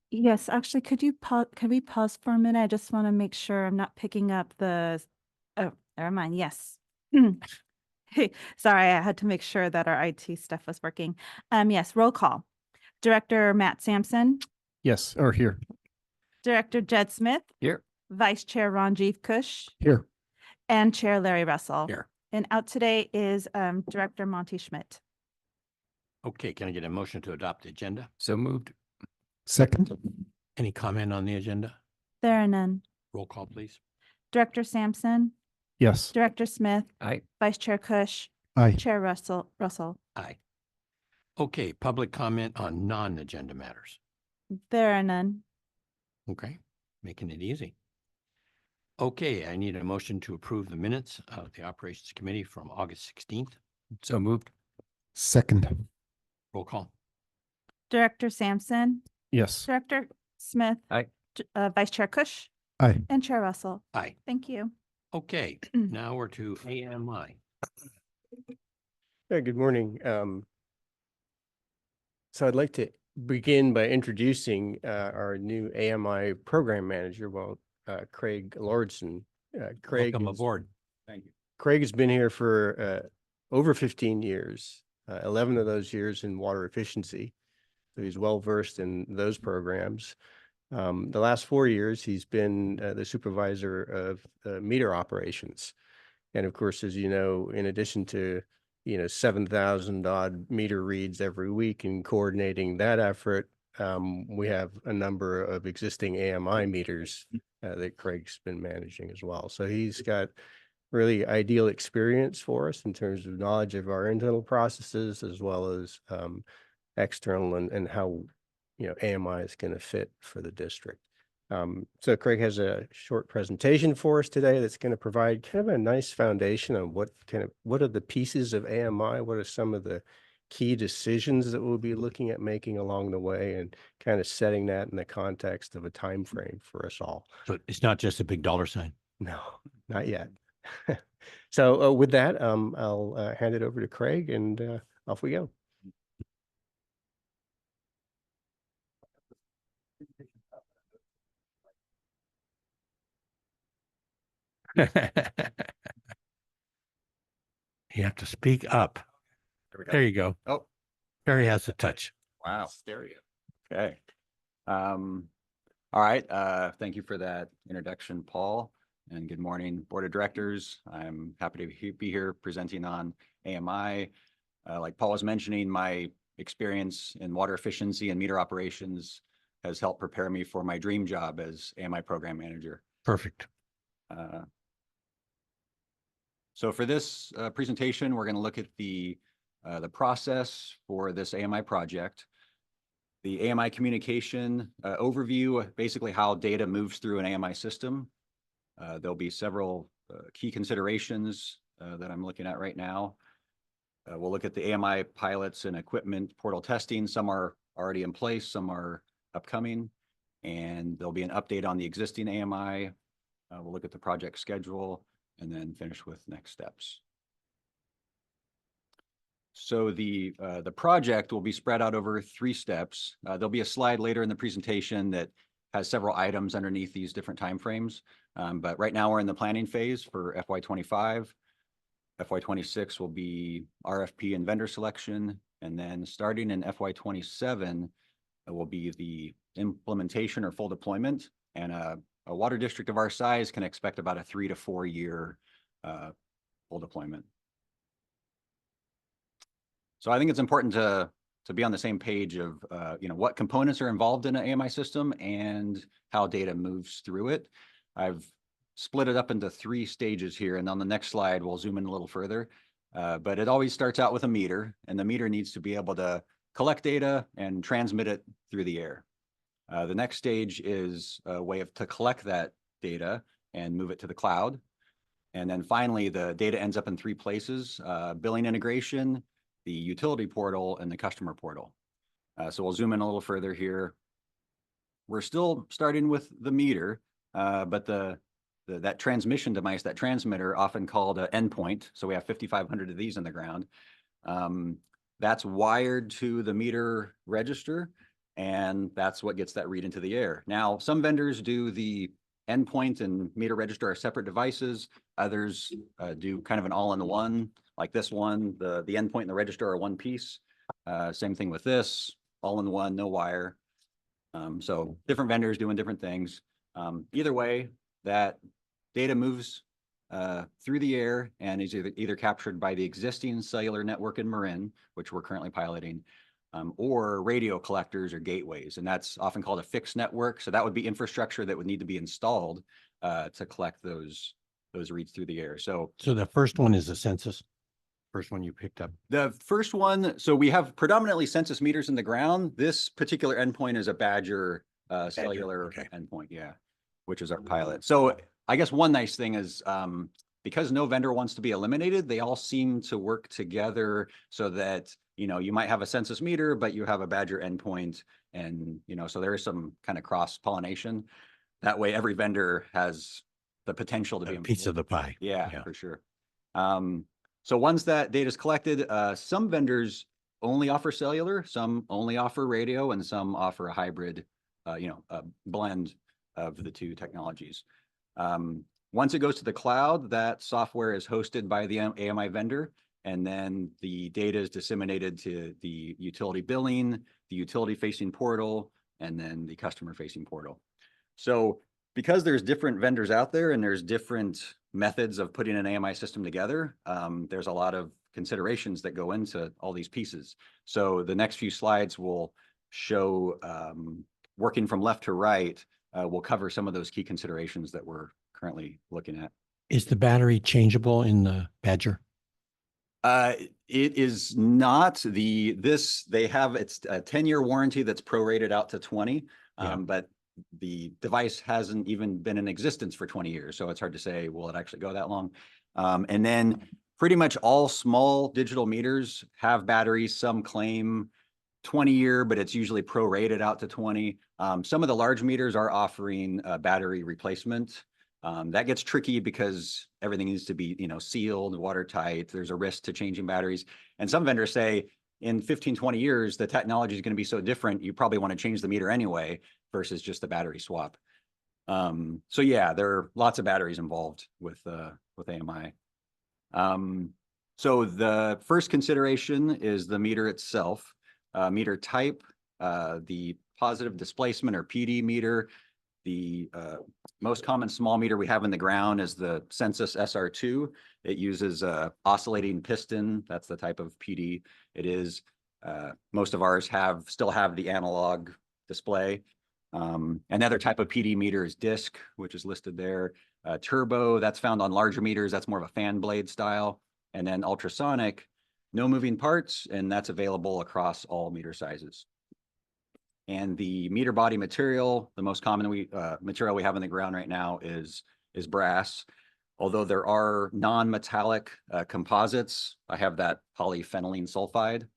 Yes, actually, could we pause for a minute? I just want to make sure I'm not picking up oh, never mind. Yes. Hey, sorry, I had to make sure that our IT stuff was working. Yes, roll call. Director Matt Sampson, Yes, or here. Director Jed Smith, Here. Vice Chair Ranjiv Kush, Here. and Chair Larry Russell. Here. And out today is Director Monty Schmidt. Okay, can I get a motion to adopt the agenda? So moved. Second. Any comment on the agenda? There are none. Roll call, please. Director Sampson, Yes. Director Smith, Aye. Vice Chair Kush, Aye. Chair Russell. Aye. Okay, public comment on non-agenda matters. There are none. Okay, making it easy. Okay, I need a motion to approve the minutes of the Operations Committee from August 16th. So moved. Second. Roll call. Director Sampson, Yes. Director Smith, Aye. Vice Chair Kush, Aye. and Chair Russell. Aye. Thank you. Okay, now we're to AMI. Hey, good morning. So I'd like to begin by introducing our new AMI program manager, Craig Lordson. Welcome aboard. Thank you. Craig has been here for over 15 years, 11 of those years in water efficiency. So he's well versed in those programs. The last 4 years, he's been the supervisor of meter operations. And of course, as you know, in addition to 7,000 odd meter reads every week and coordinating that effort, we have a number of existing AMI meters that Craig's been managing as well. So he's got really ideal experience for us in terms of knowledge of our internal processes as well as external and how AMI is going to fit for the district. So Craig has a short presentation for us today that's going to provide kind of a nice foundation on what are the pieces of AMI, what are some of the key decisions that we'll be looking at making along the way, and kind of setting that in the context of a time frame for us all. So it's not just a big dollar sign. No, not yet. So with that, I'll hand it over to Craig and off we go. You have to speak up. There you go. Oh, Barry has the touch. wow. Stereo. Okay. All right. Thank you for that introduction, Paul, and good morning, Board of Directors. I'm happy to be here presenting on AMI. Like Paul was mentioning, my experience in water efficiency and meter operations has helped prepare me for my dream job as AMI program manager. Perfect. So for this presentation, we're going to look at the process for this AMI project, the AMI communication overview, basically how data moves through an AMI system. There'll be several key considerations that I'm looking at right now. We'll look at the AMI pilots and equipment portal testing. Some are already in place, some are upcoming, and there'll be an update on the existing AMI. We'll look at the project schedule and then finish with next steps. So the project will be spread out over 3 steps. There'll be a slide later in the presentation that has several items underneath these different timeframes. But right now we're in the planning phase for FY25. FY26 will be RFP and vendor selection. And then starting in FY27, it will be the implementation or full deployment. And a water district of our size can expect about a 3 to 4 year full deployment. So I think it's important to be on the same page of what components are involved in an AMI system and how data moves through it. I've split it up into 3 stages here, and on the next slide we'll zoom in a little further. But it always starts out with a meter, and the meter needs to be able to collect data and transmit it through the air. The next stage is a way to collect that data and move it to the cloud. And then finally, the data ends up in 3 places: billing integration, the utility portal, and the customer portal. So we'll zoom in a little further here. We're still starting with the meter, but that transmission device, that transmitter, often called an endpoint. So we have 5,500 of these in the ground. That's wired to the meter register, and that's what gets that read into the air. Now, some vendors do the endpoint and meter register are separate devices. Others do kind of an all-in-one, like this one. The endpoint and the register are one piece. Same thing with this, all-in-one, no wire. So different vendors doing different things. Either way, that data moves through the air and is either captured by the existing cellular network in Marin, which we're currently piloting, or radio collectors or gateways. And that's often called a fixed network. So that would be infrastructure that would need to be installed to collect those reads through the air. So the first one is the census. First one you picked up. the first one, so we have predominantly census meters in the ground. This particular endpoint is a Badger cellular okay. endpoint, yeah, which is our pilot. So I guess one nice thing is because no vendor wants to be eliminated, they all seem to work together so that, you might have a census meter, but you have a Badger endpoint, and, so there is some kind of cross pollination. That way every vendor has the potential to be A piece of the pie. yeah, for sure. So once that data is collected, some vendors only offer cellular, some only offer radio, and some offer a hybrid, a blend of the two technologies. Once it goes to the cloud, that software is hosted by the AMI vendor, and then the data is disseminated to the utility billing, the utility facing portal, and then the customer facing portal. So because there's different vendors out there and there's different methods of putting an AMI system together, there's a lot of considerations that go into all these pieces. So the next few slides will show, working from left to right, we'll cover some of those key considerations that we're currently looking at. Is the battery changeable in the Badger? It is not they have, it's a 10-year warranty that's prorated out to 20, Yeah. but the device hasn't even been in existence for 20 years. So it's hard to say, will it actually go that long? And then pretty much all small digital meters have batteries. Some claim 20-year, but it's usually prorated out to 20. Some of the large meters are offering battery replacement. That gets tricky because everything needs to be, sealed, watertight. There's a risk to changing batteries. And some vendors say in 15, 20 years, the technology is going to be so different, you probably want to change the meter anyway versus just the battery swap. So yeah, there are lots of batteries involved with AMI. So the first consideration is the meter itself, meter type, the positive displacement or PD meter. The most common small meter we have in the ground is the Census SR2. It uses a oscillating piston. That's the type of PD it is. Most of ours still have the analog display. Another type of PD meter is disc, which is listed there. Turbo, that's found on larger meters. That's more of a fan blade style. And then ultrasonic, no moving parts, and that's available across all meter sizes. And the meter body material, the most common material we have in the ground right now is brass. Although there are non-metallic composites, I have that polyphenylene sulfide,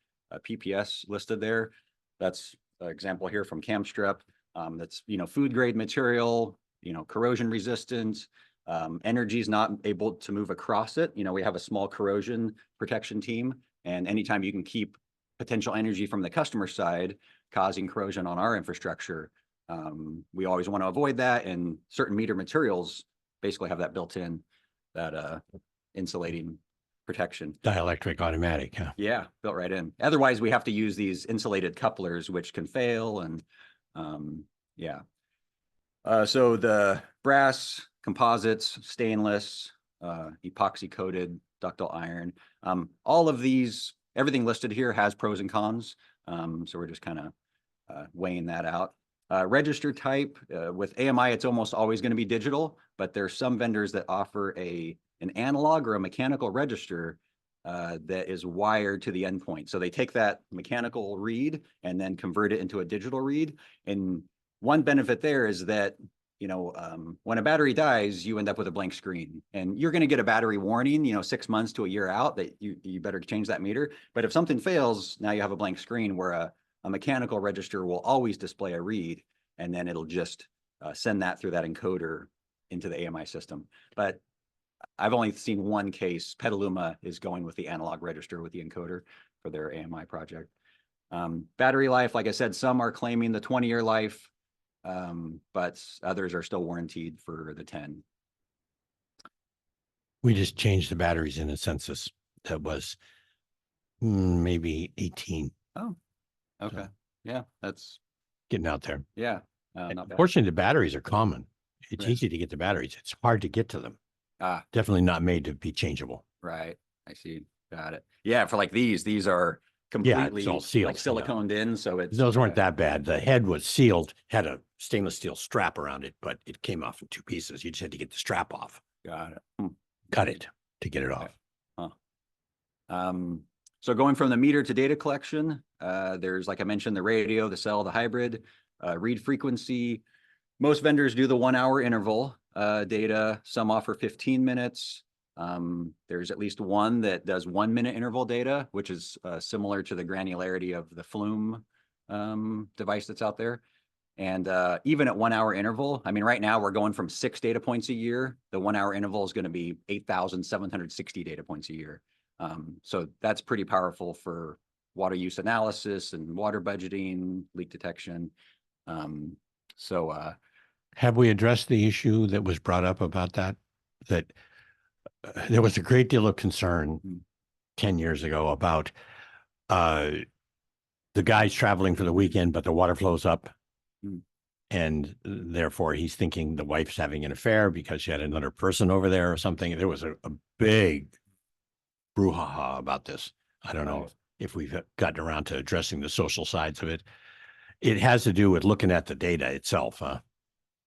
PPS listed there. That's an example here from Camstrep. That's, food grade material, corrosion resistant. Energy is not able to move across it. We have a small corrosion protection team, and anytime you can keep potential energy from the customer side causing corrosion on our infrastructure, we always want to avoid that. And certain meter materials basically have that built in, that insulating protection. Dielectric automatic, huh? Yeah, built right in. Otherwise, we have to use these insulated couplers, which can fail. And yeah. So the brass, composites, stainless, epoxy coated, ductile iron, all of these, everything listed here has pros and cons. So we're just kind of weighing that out. Register type, with AMI, it's almost always going to be digital, but there's some vendors that offer an analog or a mechanical register that is wired to the endpoint. So they take that mechanical read and then convert it into a digital read. And one benefit there is that, when a battery dies, you end up with a blank screen, and you're going to get a battery warning, 6 months to a year out that you better change that meter. But if something fails, now you have a blank screen, where a mechanical register will always display a read, and then it'll just send that through that encoder into the AMI system. But I've only seen one case. Petaluma is going with the analog register with the encoder for their AMI project. Battery life, like I said, some are claiming the 20-year life, but others are still warranted for the 10. We just changed the batteries in a census that was maybe 18 Oh, okay. Yeah, that's, getting out there. yeah. Not bad. Unfortunately, the batteries are common. It's Right. easy to get the batteries. It's hard to get to them. Ah, Definitely not made to be changeable. right. I see. Got it. Yeah, for like these are Yeah, it's completely all sealed, like yeah. siliconed in, so it's. Those weren't that bad. The head was sealed, had a stainless steel strap around it, but it came off in 2 pieces. You just had to get the strap off, Got it. cut it to get it off. So going from the meter to data collection, there's, like I mentioned, the radio, the cell, the hybrid, read frequency. Most vendors do the 1 hour interval data. Some offer 15 minutes. There's at least one that does 1 minute interval data, which is similar to the granularity of the Flume device that's out there. And even at 1 hour interval, I mean, right now we're going from 6 data points a year. The 1 hour interval is going to be 8,760 data points a year. So that's pretty powerful for water use analysis and water budgeting, leak detection. Have we addressed the issue that was brought up about that? That there was a great deal of concern 10 years ago about the guy's traveling for the weekend, but the water flows up. And therefore he's thinking the wife's having an affair because she had another person over there or something. There was a big brouhaha about this. I don't know if we've gotten around to addressing the social sides of it. It has to do with looking at the data itself, huh?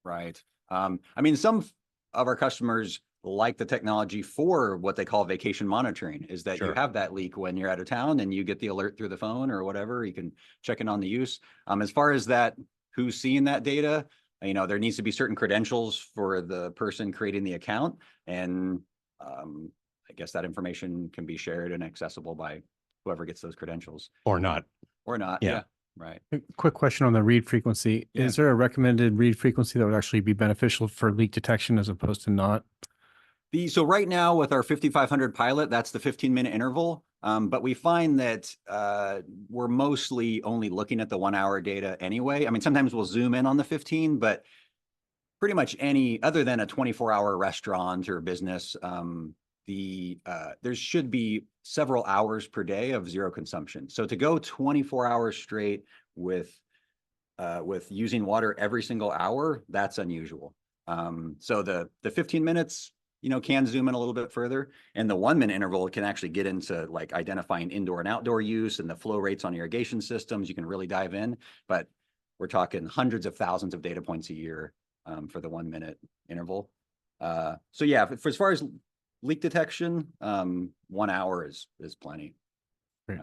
Right. I mean, some of our customers like the technology for what they call vacation monitoring, is that you Sure. have that leak when you're out of town and you get the alert through the phone or whatever. You can check in on the use. As far as that, who's seeing that data, you know, there needs to be certain credentials for the person creating the account. And I guess that information can be shared and accessible by whoever gets those credentials Or not. or not. Yeah. Yeah. Right. A quick question on the read frequency. Yeah. Is there a recommended read frequency that would actually be beneficial for leak detection as opposed to not? So right now with our 5,500 pilot, that's the 15-minute interval. But we find that we're mostly only looking at the 1 hour data anyway. I mean, sometimes we'll zoom in on the 15, but pretty much any other than a 24-hour restaurant or business, there should be several hours per day of zero consumption. So to go 24 hours straight with using water every single hour, that's unusual. So the 15 minutes, you know, can zoom in a little bit further, and the 1 minute interval can actually get into like identifying indoor and outdoor use and the flow rates on irrigation systems. You can really dive in, but we're talking hundreds of thousands of data points a year for the 1 minute interval. So yeah, for as far as leak detection, 1 hour is plenty. Great.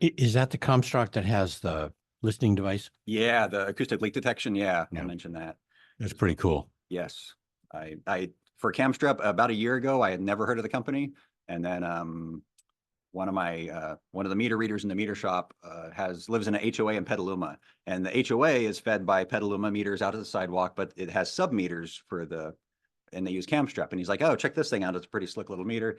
Is that the Comstock that has the listening device? Yeah, the acoustic leak detection. Yeah, Yeah. I mentioned that. It's pretty cool. Yes, I for Camstrep about a year ago, I had never heard of the company, and then one of the meter readers in the meter shop lives in an HOA in Petaluma, and the HOA is fed by Petaluma meters out of the sidewalk, but it has sub meters and they use Camstrep, and he's like, "Oh, check this thing out! It's a pretty slick little meter."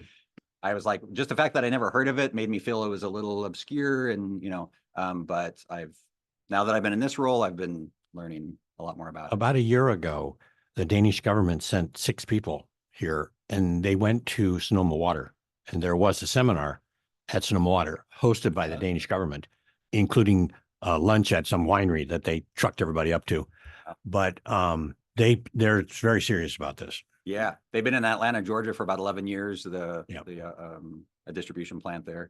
I was like, just the fact that I never heard of it made me feel it was a little obscure, and you know, but now that I've been in this role, I've been learning a lot more about it. About a year ago, the Danish government sent 6 people here and they went to Sonoma Water, and there was a seminar at Sonoma Water hosted by the Danish government, including lunch at some winery that they trucked everybody up to. But they're very serious about this. Yeah, they've been in Atlanta, Georgia for about 11 years, a distribution plant there.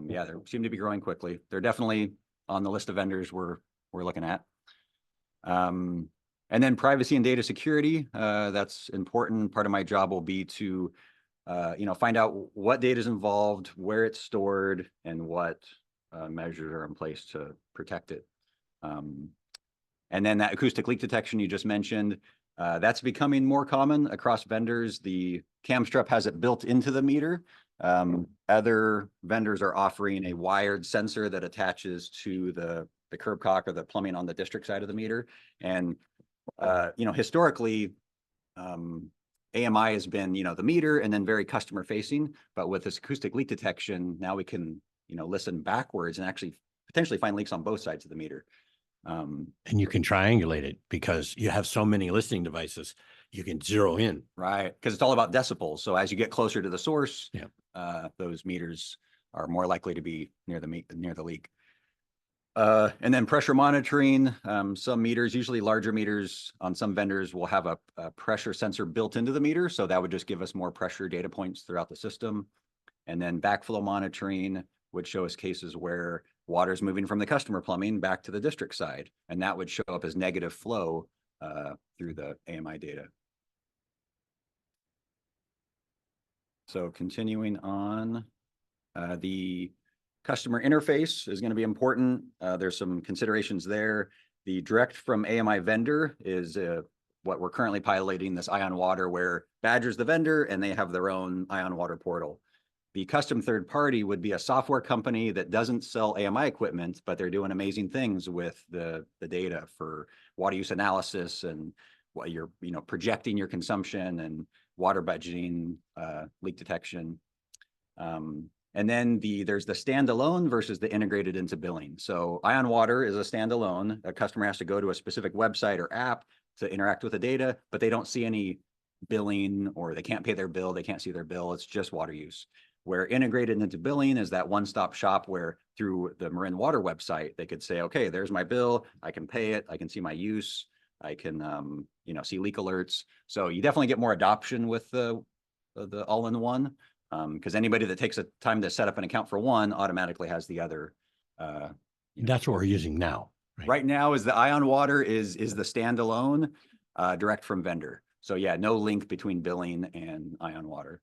Yeah, they seem to be growing quickly. They're definitely on the list of vendors we're looking at. And then privacy and data security, that's important. Part of my job will be to, find out what data is involved, where it's stored, and what measures are in place to protect it. And then that acoustic leak detection you just mentioned, that's becoming more common across vendors. The Camstrep has it built into the meter. Other vendors are offering a wired sensor that attaches to the curb cock or the plumbing on the district side of the meter. And, historically, AMI has been, the meter and then very customer facing, but with this acoustic leak detection, now we can, listen backwards and actually potentially find leaks on both sides of the meter. And you can triangulate it because you have so many listening devices, you can zero in. Right, because it's all about decibels. So as you get closer to the source, Yeah. those meters are more likely to be near the leak. And then pressure monitoring. Some meters, usually larger meters on some vendors, will have a pressure sensor built into the meter. So that would just give us more pressure data points throughout the system. And then backflow monitoring would show us cases where water is moving from the customer plumbing back to the district side. And that would show up as negative flow through the AMI data. So continuing on, the customer interface is going to be important. There's some considerations there. The direct from AMI vendor is what we're currently piloting, this EyeOnWater, where Badger's the vendor and they have their own EyeOnWater portal. The custom third party would be a software company that doesn't sell AMI equipment, but they're doing amazing things with the data for water use analysis and what you're, projecting your consumption and water budgeting, leak detection. And then there's the standalone versus the integrated into billing. So EyeOnWater is a standalone. A customer has to go to a specific website or app to interact with the data, but they don't see any billing, or they can't pay their bill. They can't see their bill. It's just water use. Where integrated into billing is that one-stop shop where through the Marin Water website, they could say, okay, there's my bill. I can pay it. I can see my use. I can, see leak alerts. So you definitely get more adoption with the all-in-one. Because anybody that takes the time to set up an account for one automatically has the other. That's what we're using now. Right now is the EyeOnWater is the standalone direct from vendor. So yeah, no link between billing and EyeOnWater.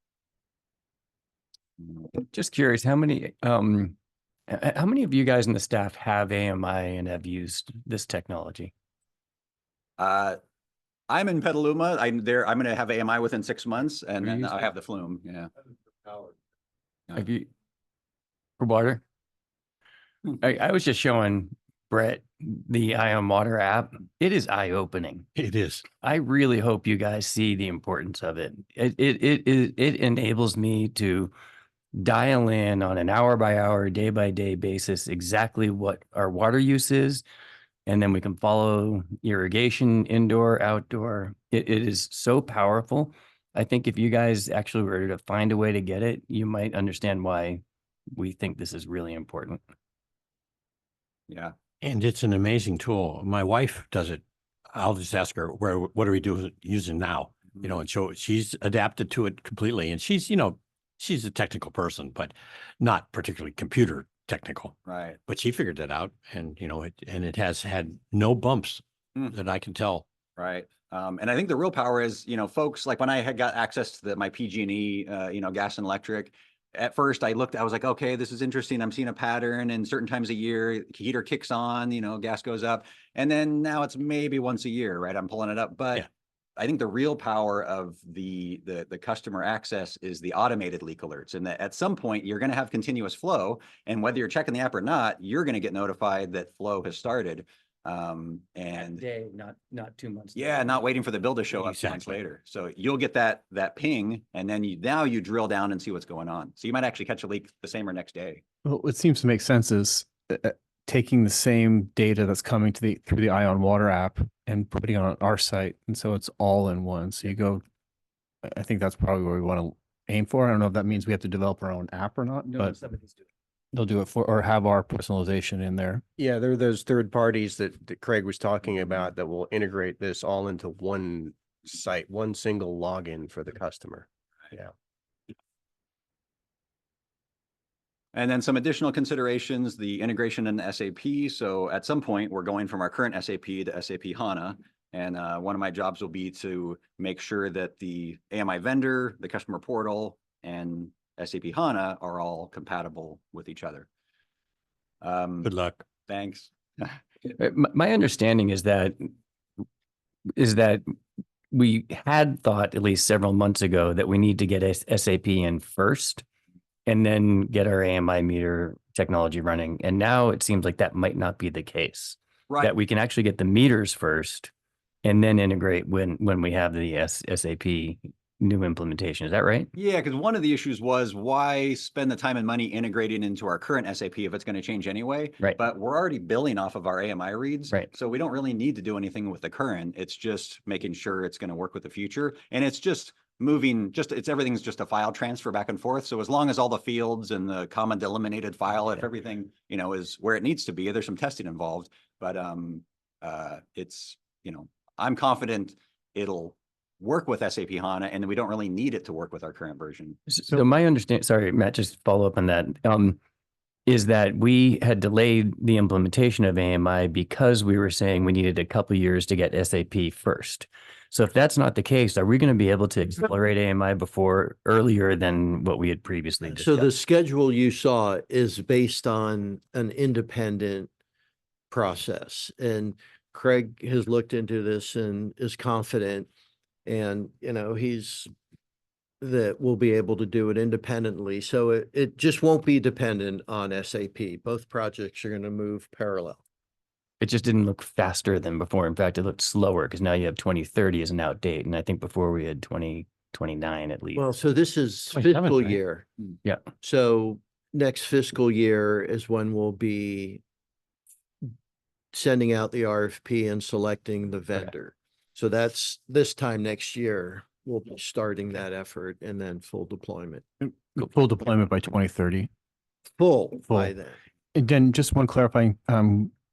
Just curious, how many of you guys in the staff have AMI and have used this technology? I'm in Petaluma. I'm going to have AMI within 6 months, and Where then you I have the Flume. Yeah. Have you for water? I was just showing Brett the EyeOnWater app. It is eye-opening. It is. I really hope you guys see the importance of it. It enables me to dial in on an hour by hour, day by day basis exactly what our water use is, and then we can follow irrigation, indoor, outdoor. It is so powerful. I think if you guys actually were to find a way to get it, you might understand why we think this is really important. Yeah. And it's an amazing tool. My wife does it. I'll just ask her, what do we do using now? And so she's adapted to it completely. And she's a technical person, but not particularly computer technical. Right. But she figured that out, and it has had no bumps that I can tell. Right. And I think the real power is, folks, like when I had got access to my PG&E, gas and electric, at first I was like, okay, this is interesting. I'm seeing a pattern, and certain times a year, heater kicks on, gas goes up. And then now it's maybe once a year, right? I'm pulling it up. But Yeah. I think the real power of the customer access is the automated leak alerts, and that at some point you're going to have continuous flow, and whether you're checking the app or not, you're going to get notified that flow has started. And Day, not 2 months. yeah, not waiting for the bill to show up 2 months Exactly. later. So you'll get that ping, and then you drill down and see what's going on. So you might actually catch a leak the same or next day. Well, what seems to make sense is taking the same data that's coming through the EyeOnWater app and putting it on our site. And so it's all in one. So you go, I think that's probably where we want to aim for. I don't know if that means we have to develop our own app or not, but somebody's doing they'll do it or have our personalization in there. Yeah, there are those third parties that Craig was talking about that will integrate this all into one site, one single login for the customer. Yeah. And then some additional considerations, the integration in SAP. So at some point, we're going from our current SAP to SAP HANA. And one of my jobs will be to make sure that the AMI vendor, the customer portal, and SAP HANA are all compatible with each other. Good luck. Thanks. My understanding is that we had thought at least several months ago that we need to get SAP in first and then get our AMI meter technology running. And now it seems like that might not be the case. Right. That we can actually get the meters first and then integrate when we have the SAP new implementation. Is that right? Yeah, because one of the issues was why spend the time and money integrating into our current SAP if it's going to change anyway? Right. But we're already billing off of our AMI reads. Right. So we don't really need to do anything with the current. It's just making sure it's going to work with the future. And it's just moving, everything's just a file transfer back and forth. So as long as all the fields and the comma delimited file, if everything, is where it needs to be, there's some testing involved. But it's, I'm confident it'll work with SAP HANA, and we don't really need it to work with our current version. So my understanding, sorry, Matt, just follow up on that, is that we had delayed the implementation of AMI because we were saying we needed a couple of years to get SAP first. So if that's not the case, are we going to be able to accelerate AMI earlier than what we had previously So the discussed? schedule you saw is based on an independent process. And Craig has looked into this and is confident. And, that we'll be able to do it independently. So it just won't be dependent on SAP. Both projects are going to move parallel. It just didn't look faster than before. In fact, it looked slower because now you have 2030 as an outdate. And I think before we had 2029 at least. Well, so this is 27th, fiscal right? year. Yeah. So next fiscal year is when we'll be sending out the RFP and selecting the vendor. So that's this time next year, we'll be starting that effort and then full deployment. Full deployment by 2030. Full by Full. then. And then just one clarifying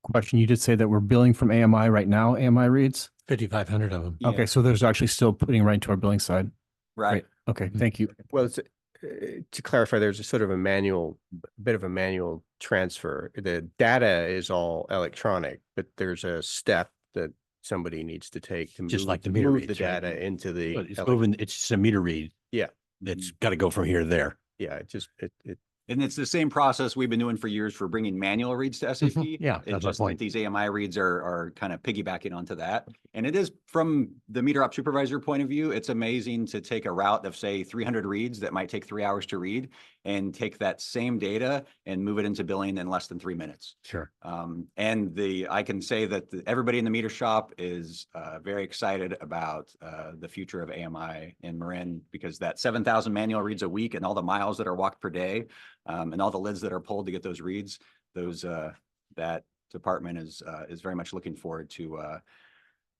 question. You did say that we're billing from AMI right now, AMI reads? 5,500 of them. Yeah. Okay, so there's actually still putting right into our billing side. Right. Okay, thank you. Well, to clarify, there's a sort of bit of a manual transfer. The data is all electronic, but there's a step that somebody needs to take to Just move, like the meter move the reads, right? data into the. But it's moving, it's just a meter read. Yeah. That's got to go from here to there. Yeah, it And it's the same process we've been doing for years for bringing manual reads to SAP. Yeah, It's that's my just that point. these AMI reads are kind of piggybacking onto that. And it is, from the meter op supervisor point of view, it's amazing to take a route of, say, 300 reads that might take 3 hours to read, and take that same data and move it into billing in less than 3 minutes. Sure. And I can say that everybody in the meter shop is very excited about the future of AMI in Marin, because that 7,000 manual reads a week and all the miles that are walked per day, and all the lids that are pulled to get those reads, that department is very much looking forward to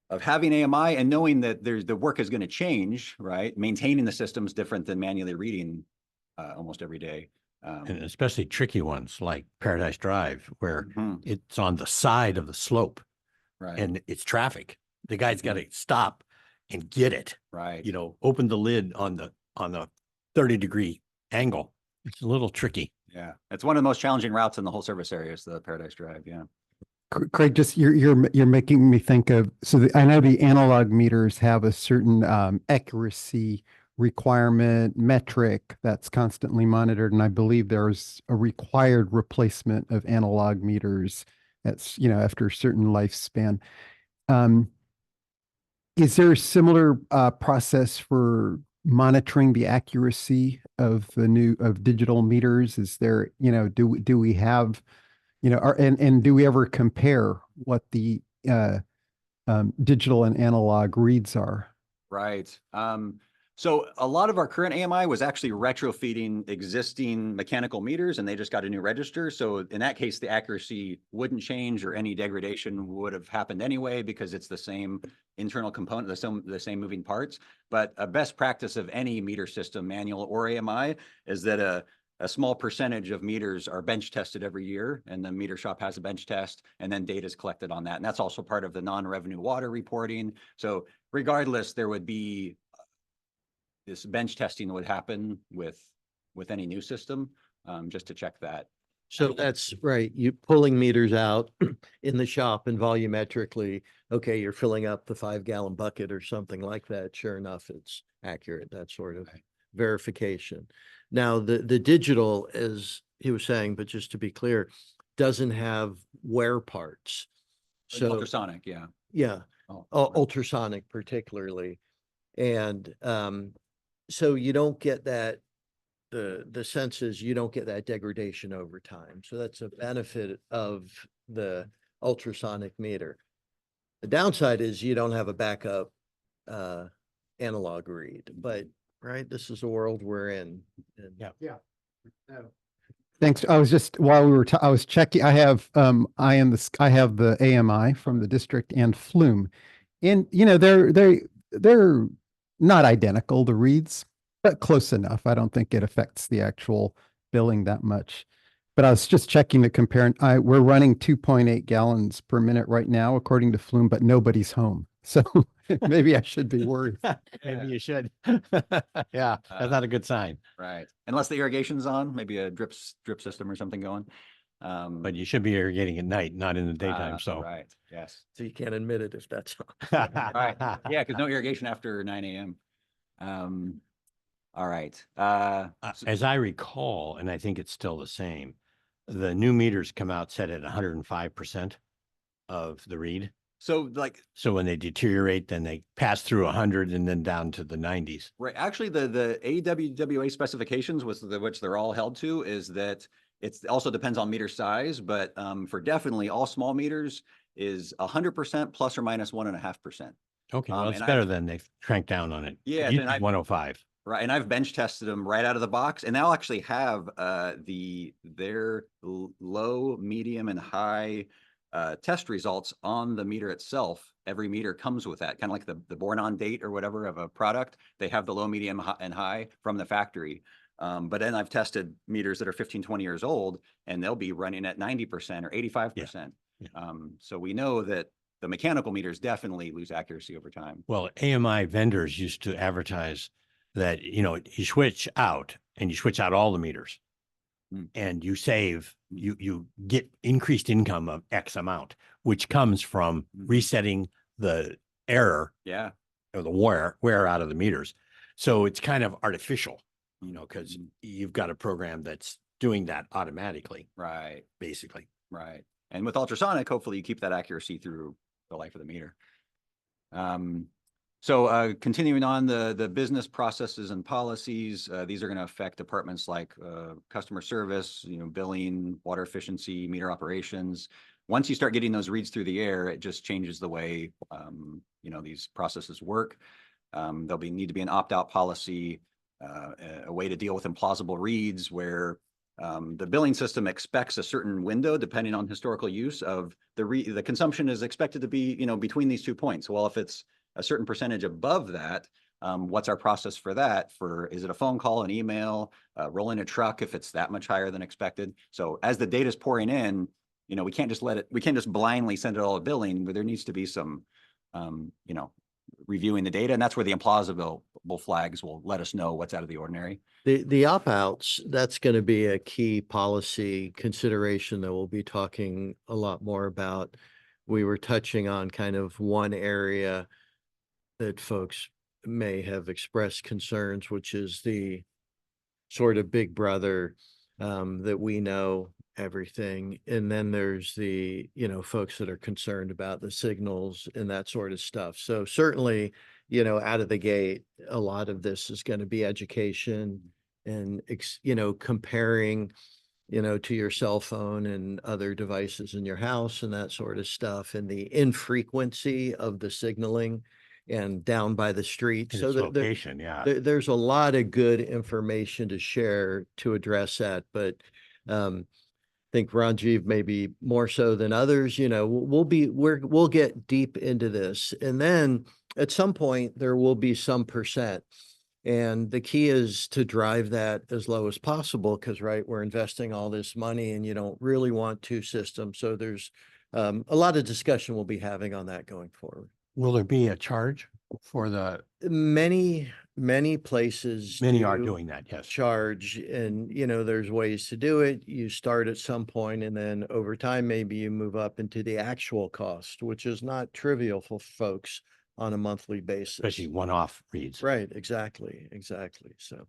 of having AMI, and knowing that the work is going to change, right? Maintaining the system is different than manually reading almost every day. And especially tricky ones like Paradise Drive, where Mhm, it's on the side of the slope right, and it's traffic. The guy's got to stop and get it, right. open the lid on the 30-degree angle. It's a little tricky. Yeah, it's one of the most challenging routes in the whole service area is the Paradise Drive. Yeah. Craig, just you're making me think of, I know the analog meters have a certain accuracy requirement metric that's constantly monitored, and I believe there's a required replacement of analog meters that's, after a certain lifespan. Is there a similar process for monitoring the accuracy of digital meters? Is there, do we have, and do we ever compare what the digital and analog reads are? Right. So a lot of our current AMI was actually retrofitting existing mechanical meters, and they just got a new register. So in that case, the accuracy wouldn't change, or any degradation would have happened anyway, because it's the same internal component, the same moving parts. But a best practice of any meter system, manual or AMI, is that a small percentage of meters are bench tested every year, and the meter shop has a bench test, and then data is collected on that. And that's also part of the non-revenue water reporting. So regardless, there would be this bench testing would happen with any new system, just to check that. So that's right. You pulling meters out in the shop and volumetrically, okay, you're filling up the 5-gallon bucket or something like that. Sure enough, it's accurate, that sort of verification. Now, the digital, as he was saying, but just to be clear, doesn't have wear parts. So Ultrasonic, yeah. yeah, Oh, ultrasonic particularly. And so you don't get that, the senses, you don't get that degradation over time. So that's a benefit of the ultrasonic meter. The downside is you don't have a backup analog read, but right, this is the world we're in. And Yeah. Thanks. I was just, while we were, I was checking, I have, I have the AMI from the district and Flume. And, you know, they're not identical, the reads, but close enough. I don't think it affects the actual billing that much. But I was just checking to compare, and we're running 2.8 gallons per minute right now, according to Flume, but nobody's home. So maybe I should be worried. Maybe you should. Yeah, that's not a good sign, Right. Unless the irrigation's on, maybe a drip system or something going. but you should be irrigating at night, not in the daytime, so. Right, yes. so you can't admit it if that's. Right, yeah, because no irrigation after 9 AM. All right. As I recall, and I think it's still the same, the new meters come out set at 105% of the read. So like, So when they deteriorate, then they pass through 100 and then down to the 90s. right, actually, the AWWA specifications which they're all held to is that it's also depends on meter size, but for definitely all small meters is 100% plus or minus 1.5%. Okay, well, it's and better than they've cranked down on it. Yeah, It used then to be 105. Right, and I've bench tested them right out of the box, and they'll actually have their low, medium, and high test results on the meter itself. Every meter comes with that, kind of like the born on date or whatever of a product. They have the low, medium, and high from the factory. But then I've tested meters that are 15, 20 years old, and they'll be running at 90% or 85%. Yeah. So we know that the mechanical meters definitely lose accuracy over time. Well, AMI vendors used to advertise that, you know, you switch out and you switch out all the meters and you save, you get increased income of X amount, which comes from resetting the error Yeah. or the wear out of the meters. So it's kind of artificial, you know, because you've got a program that's doing that automatically, Right. basically. Right. And with ultrasonic, hopefully you keep that accuracy through the life of the meter. So continuing on the business processes and policies, these are going to affect departments like customer service, you know, billing, water efficiency, meter operations. Once you start getting those reads through the air, it just changes the way, you know, these processes work. There'll need to be an opt-out policy, a way to deal with implausible reads where the billing system expects a certain window depending on historical use of the consumption is expected to be, you know, between these 2 points. Well, if it's a certain percentage above that, what's our process for that? Is it a phone call, an email, rolling a truck if it's that much higher than expected? So as the data is pouring in, you know, we can't just blindly send it all to billing, but there needs to be some, you know, reviewing the data. And that's where the implausible flags will let us know what's out of the ordinary. The opt-outs, that's going to be a key policy consideration that we'll be talking a lot more about. We were touching on kind of one area that folks may have expressed concerns, which is the sort of big brother that we know everything. And then there's the, you know, folks that are concerned about the signals and that sort of stuff. So certainly, you know, out of the gate, a lot of this is going to be education and, you know, comparing, you know, to your cell phone and other devices in your house and that sort of stuff, and the infrequency of the signaling and down by the street. And So its that location, yeah. there's a lot of good information to share to address that, but I think Ranjiv maybe more so than others, you know, we'll get deep into this. And then at some point there will be some percent. And the key is to drive that as low as possible because, right, we're investing all this money and you don't really want two systems. So there's a lot of discussion we'll be having on that going forward. Will there be a charge for the, Many places. many are do doing that, yes. charge, and you know, there's ways to do it. You start at some point and then over time, maybe you move up into the actual cost, which is not trivial for folks on a monthly basis. Especially one-off reads. Right, exactly. So.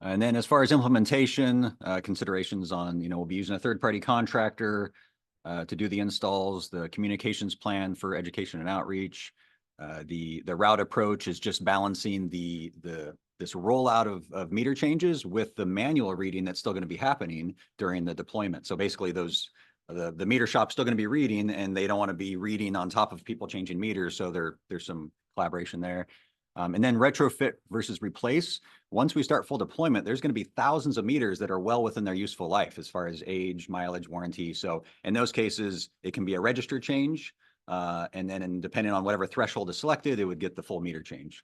And then as far as implementation, considerations on, you know, we'll be using a third-party contractor to do the installs, the communications plan for education and outreach. The route approach is just balancing this rollout of meter changes with the manual reading that's still going to be happening during the deployment. So basically those the meter shop's still going to be reading, and they don't want to be reading on top of people changing meters. So there's some collaboration there. And then retrofit versus replace. Once we start full deployment, there's going to be thousands of meters that are well within their useful life as far as age, mileage, warranty. So in those cases, it can be a register change. And then depending on whatever threshold is selected, it would get the full meter change.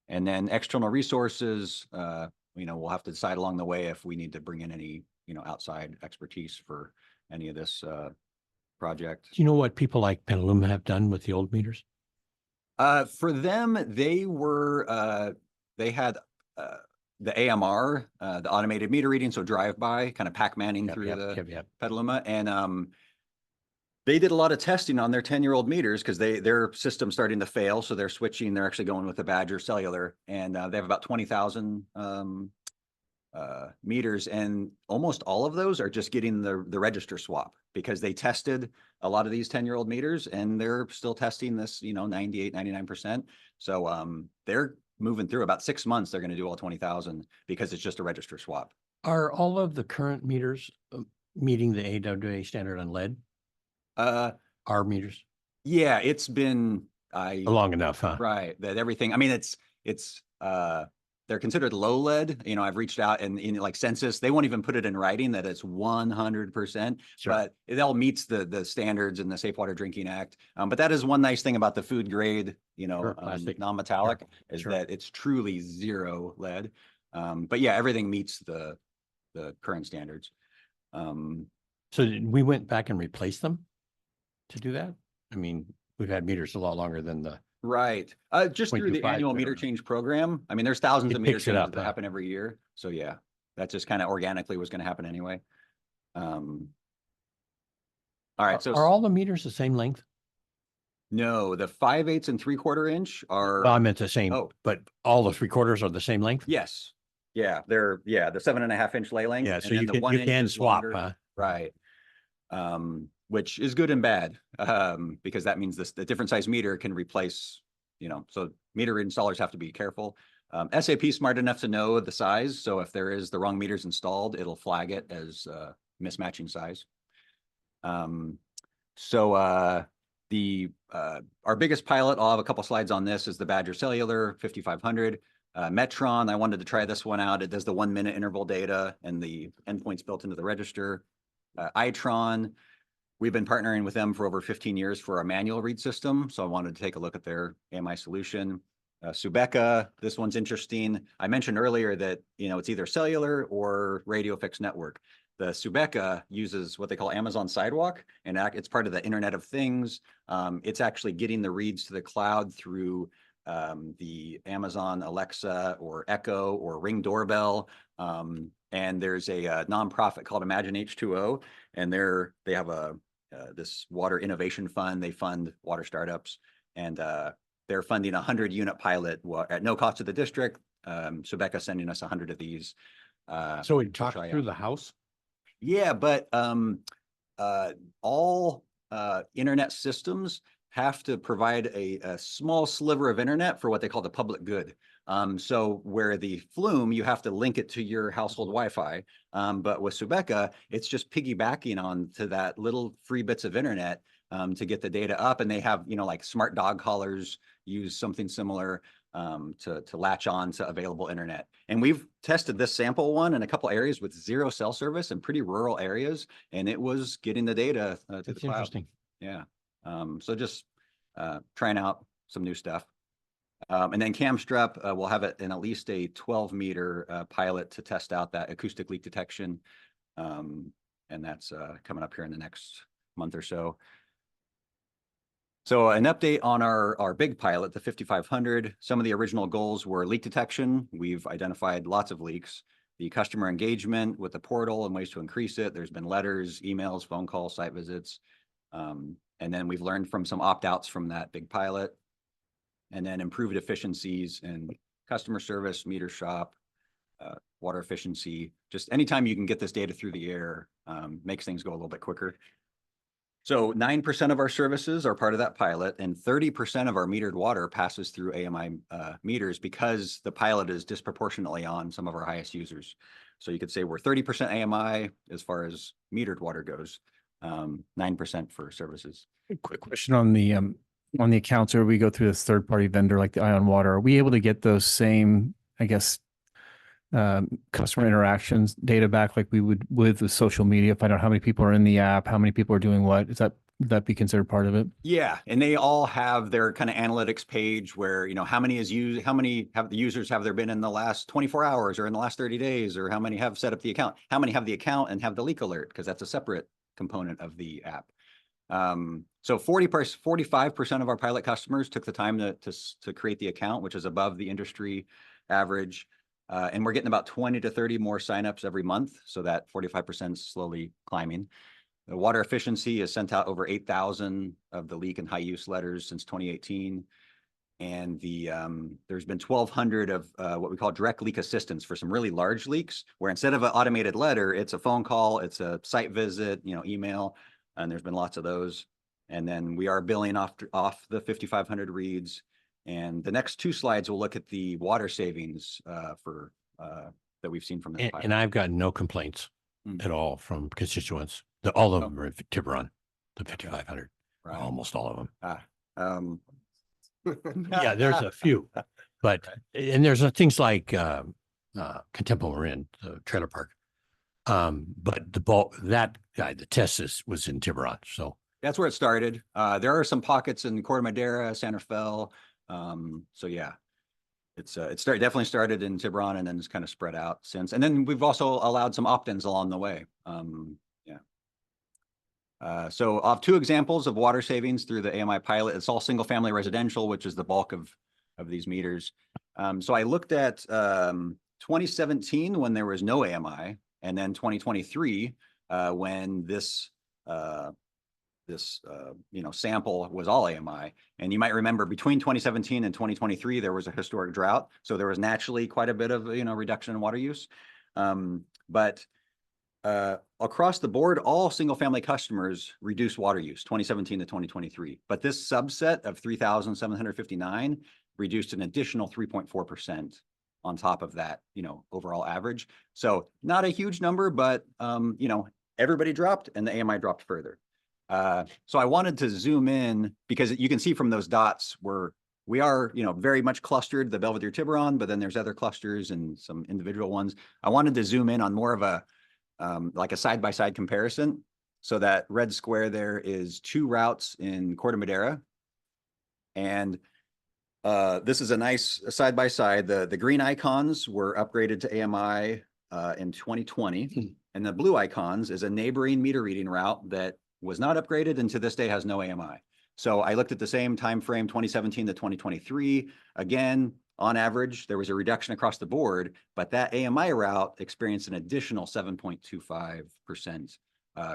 And then external resources, we'll have to decide along the way if we need to bring in any, outside expertise for any of this project. Do you know what people like Petaluma have done with the old meters? For them, they had the AMR, the automated meter reading, so drive-by, kind of Pac-Manning through the Petaluma, and they did a lot of testing on their 10-year-old meters because their system's starting to fail, so they're switching. They're actually going with the Badger Cellular, and they have about 20,000 meters, and almost all of those are just getting the register swap because they tested a lot of these 10-year-old meters, and they're still testing this, 98, 99%. So they're moving through about 6 months. They're going to do all 20,000 because it's just a register swap. Are all of the current meters meeting the AWA standard on lead? Our meters? Yeah, it's been long enough, huh? Right. That everything. I mean, it's they're considered low lead. I've reached out and in like Census, they won't even put it in writing that it's 100%, Sure. but it all meets the standards in the Safe Water Drinking Act. But that is one nice thing about the food grade, plastic. non-metallic, is Sure. that it's truly zero lead. But yeah, everything meets the current standards. So we went back and replaced them to do that? I mean, we've had meters a lot longer than the. Right. Just through the 0.25 annual meter whatever. change program. I mean, there's thousands It of meter picks it changes up, that huh? happen every year. So yeah, that just kind of organically was going to happen anyway. All right. So Are all the meters the same length? no, the 5/8 and 3/4 inch are, Well, I meant the same, Oh. but all the 3/4 are the same length? yes. Yeah, they're, the 7.5 inch lay length. Yeah, and so then you the can, 1 you inch can is swap, longer. huh? Right. Which is good and bad, because that means the different size meter can replace, so meter installers have to be careful. SAP is smart enough to know the size. So if there is the wrong meters installed, it'll flag it as mismatching size. Our biggest pilot, I'll have a couple slides on this, is the Badger Cellular 5500. Metron, I wanted to try this one out. It does the 1 minute interval data and the endpoints built into the register. Itron, we've been partnering with them for over 15 years for our manual read system. So I wanted to take a look at their AMI solution. Subeka, this one's interesting. I mentioned earlier that, it's either cellular or radio fixed network. The Subeka uses what they call Amazon Sidewalk, and it's part of the Internet of Things. It's actually getting the reads to the cloud through the Amazon Alexa or Echo or Ring doorbell. And there's a nonprofit called Imagine H2O, and they have this water innovation fund. They fund water startups, and they're funding a 100-unit pilot at no cost to the district. Subeka sending us 100 of these. So it to talks try through out. the house? Yeah, but all internet systems have to provide a small sliver of internet for what they call the public good. So where the Flume, you have to link it to your household Wi-Fi. But with Subeka, it's just piggybacking on to that little free bits of internet to get the data up. And they have, like smart dog collars use something similar to latch on to available internet. And we've tested this sample one in a couple areas with 0 cell service in pretty rural areas, and it was getting the data to the That's cloud. interesting. Yeah. So just trying out some new stuff. And then Camstrup, we'll have it in at least a 12-meter pilot to test out that acoustic leak detection. And that's coming up here in the next month or so. So an update on our big pilot, the 5500. Some of the original goals were leak detection. We've identified lots of leaks. The customer engagement with the portal and ways to increase it. There's been letters, emails, phone calls, site visits. And then we've learned from some opt-outs from that big pilot. And then improved efficiencies in customer service, meter shop, water efficiency. Just anytime you can get this data through the air makes things go a little bit quicker. So 9% of our services are part of that pilot, and 30% of our metered water passes through AMI meters because the pilot is disproportionately on some of our highest users. So you could say we're 30% AMI as far as metered water goes. 9% for services. Quick question on the accounts, or we go through this third party vendor like the Ion Water, are we able to get those same, I guess, customer interactions data back like we would with the social media, find out how many people are in the app, how many people are doing what? Would that be considered part of it? Yeah, and they all have their kind of analytics page where, you know, how many have the users have there been in the last 24 hours or in the last 30 days, or how many have set up the account, how many have the account and have the leak alert, because that's a separate component of the app. So 45% of our pilot customers took the time to create the account, which is above the industry average. And we're getting about 20 to 30 more signups every month. So that 45% is slowly climbing. The water efficiency has sent out over 8,000 of the leak and high use letters since 2018. And there's been 1,200 of what we call direct leak assistance for some really large leaks, where instead of an automated letter, it's a phone call, it's a site visit, you know, email, and there's been lots of those. And then we are billing off the 5,500 reads. And the next two slides will look at the water savings that we've seen from this pilot. And I've gotten no complaints Mm. at all from constituents. All of them are in Tiburon, the 5,500, Right. almost all of them. Yeah, Yeah, there's a few, but, and there's things like Contempo Marin, the trailer park. But the test was in Tiburon, so. That's where it started. There are some pockets in Corte Madera, Santa Fe. So yeah, definitely started in Tiburon and then it's kind of spread out since. And then we've also allowed some opt-ins along the way. So I'll have two examples of water savings through the AMI pilot. It's all single family residential, which is the bulk of these meters. So I looked at 2017 when there was no AMI, and then 2023 when this sample was all AMI. And you might remember between 2017 and 2023, there was a historic drought. So there was naturally quite a bit of, reduction in water use. But across the board, all single family customers reduced water use 2017 to 2023. But this subset of 3,759 reduced an additional 3.4% on top of that, overall average. So not a huge number, but, everybody dropped and the AMI dropped further. So I wanted to zoom in because you can see from those dots we are, very much clustered, the Belvedere Tiburon, but then there's other clusters and some individual ones. I wanted to zoom in on more of a, like a side-by-side comparison. So that red square there is 2 routes in Corte Madera. And this is a nice side-by-side. The green icons were upgraded to AMI in 2020. And the blue icons is a neighboring meter reading route that was not upgraded and to this day has no AMI. So I looked at the same time frame, 2017 to 2023. Again, on average, there was a reduction across the board, but that AMI route experienced an additional 7.25%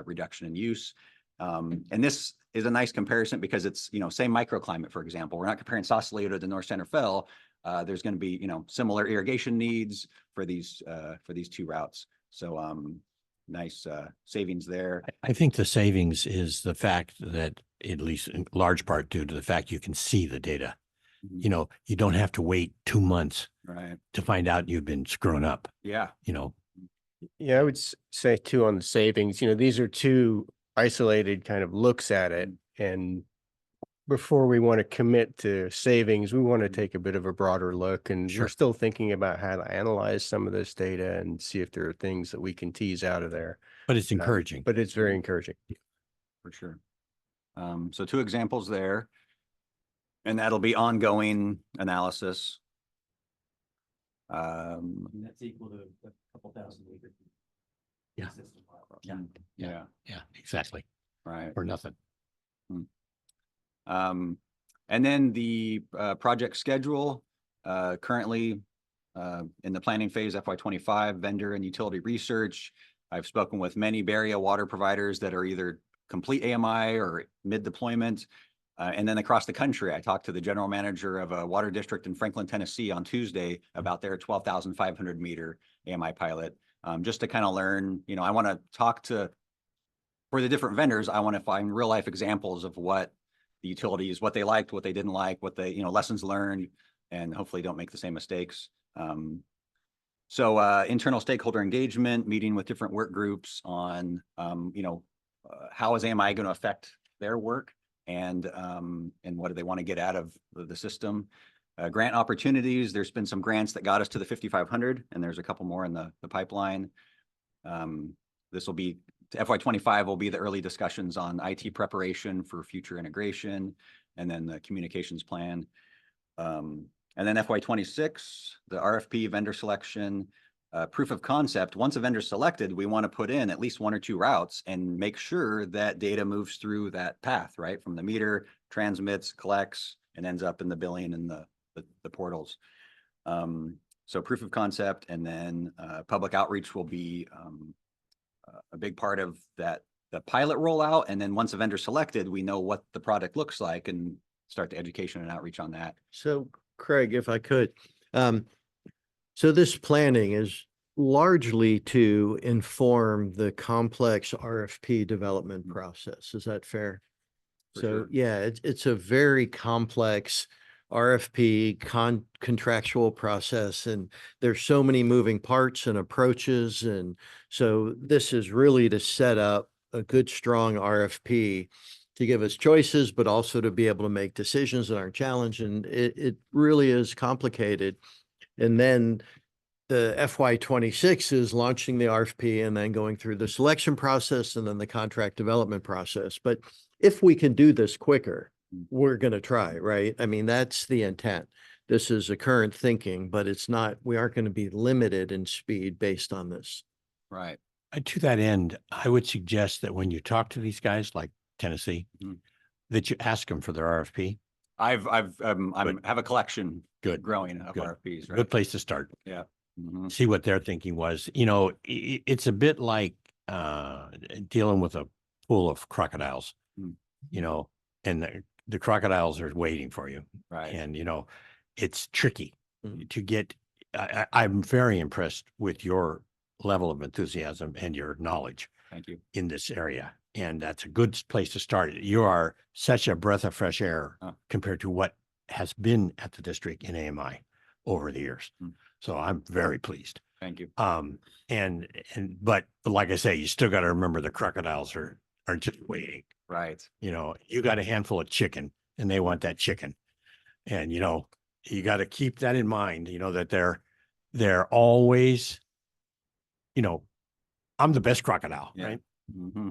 reduction in use. And this is a nice comparison because it's, same microclimate, for example. We're not comparing Sausalito to North Santa Fe. There's going to be, similar irrigation needs for these 2 routes. So nice savings there. I think the savings is the fact that, at least in large part due to the fact you can see the data. Mhm. You don't have to wait 2 months Right. to find out you've been screwing up, Yeah. Yeah, I would say too on the savings, these are 2 isolated kind of looks at it. And before we want to commit to savings, we want to take a bit of a broader look, and Sure. we're still thinking about how to analyze some of this data and see if there are things that we can tease out of there. but it's encouraging. But it's very encouraging. For sure. So 2 examples there, and that'll be ongoing analysis. That's equal to a couple thousand acres. Yeah. Yeah, Yeah, exactly. right. Or nothing. And then the project schedule, currently in the planning phase, FY25, vendor and utility research. I've spoken with many Bay Area water providers that are either complete AMI or mid-deployment. And then across the country, I talked to the general manager of a water district in Franklin, Tennessee on Tuesday about their 12,500 meter AMI pilot. Just to kind of learn, I want to talk to, for the different vendors, I want to find real life examples of what the utilities, what they liked, what they didn't like, what they, lessons learned, and hopefully don't make the same mistakes. So internal stakeholder engagement, meeting with different work groups on, how is AMI going to affect their work, and what do they want to get out of the system. Grant opportunities, there's been some grants that got us to the 5,500, and there's a couple more in the pipeline. This will be, FY25 will be the early discussions on IT preparation for future integration, and then the communications plan. And then FY26, the RFP, vendor selection, proof of concept. Once a vendor selected, we want to put in at least 1 or 2 routes and make sure that data moves through that path, right? From the meter, transmits, collects, and ends up in the billing and the portals. So proof of concept, and then public outreach will be a big part of that, the pilot rollout. And then once a vendor selected, we know what the product looks like and start the education and outreach on that. So Craig, if I could, so this planning is largely to inform the complex RFP development process. Is that fair? For So sure. yeah, it's a very complex RFP contractual process, and there's so many moving parts and approaches. And so this is really to set up a good, strong RFP to give us choices, but also to be able to make decisions that aren't challenged. And it really is complicated. And then the FY26 is launching the RFP and then going through the selection process and then the contract development process. But if we can do this quicker, we're going to try, right? I mean, that's the intent. This is a current thinking, but it's not, we aren't going to be limited in speed based on this. Right. To that end, I would suggest that when you talk to these guys like Tennessee, Mhm. that you ask them for their RFP. I Good. have a collection Good. growing of Good. RFPs, right? Good place to start. Mhm. See what their thinking was. You know, it's a bit like dealing with a pool of crocodiles, Mm. you know, and the crocodiles are waiting for you. Right. And, you know, it's tricky Mhm. to get. I'm very impressed with your level of enthusiasm and your knowledge Thank you. in this area. And that's a good place to start. You are such a breath of fresh air Oh. compared to what has been at the district in AMI over the years. Mm. So I'm very pleased. Thank you. But like I say, you still got to remember the crocodiles are just waiting. Right. You know, you got a handful of chicken and they want that chicken. And, you know, you got to keep that in mind, you know, that they're always, you know, I'm the best crocodile, Yeah. right? Mm-hmm.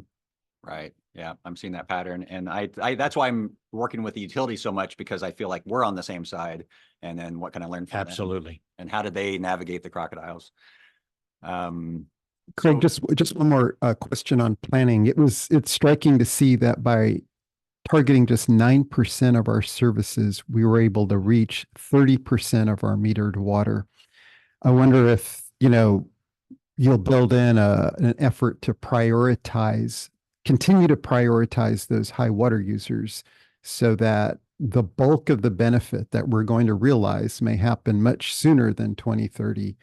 Right. Yeah, I'm seeing that pattern. And I that's why I'm working with the utility so much, because I feel like we're on the same side. And then what can I learn from them? Absolutely. And how did they navigate the crocodiles? Craig, So- just one more question on planning. It's striking to see that by targeting just 9% of our services, we were able to reach 30% of our metered water. I wonder if, you'll build in an effort to continue to prioritize those high water users so that the bulk of the benefit that we're going to realize may happen much sooner than 2030.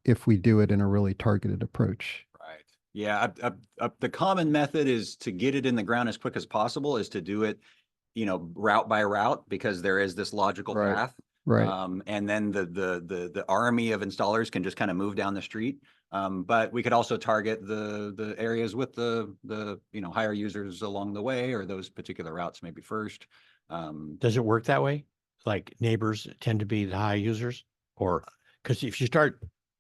If we do it in a really targeted approach. Right. Yeah. The common method is to get it in the ground as quick as possible, is to do it, route by route, because there is this logical Right. path. Right. And then the army of installers can just kind of move down the street. But we could also target the areas with the higher users along the way, or those particular routes maybe first. Does it work that way? Like neighbors tend to be the high users? Or because if you start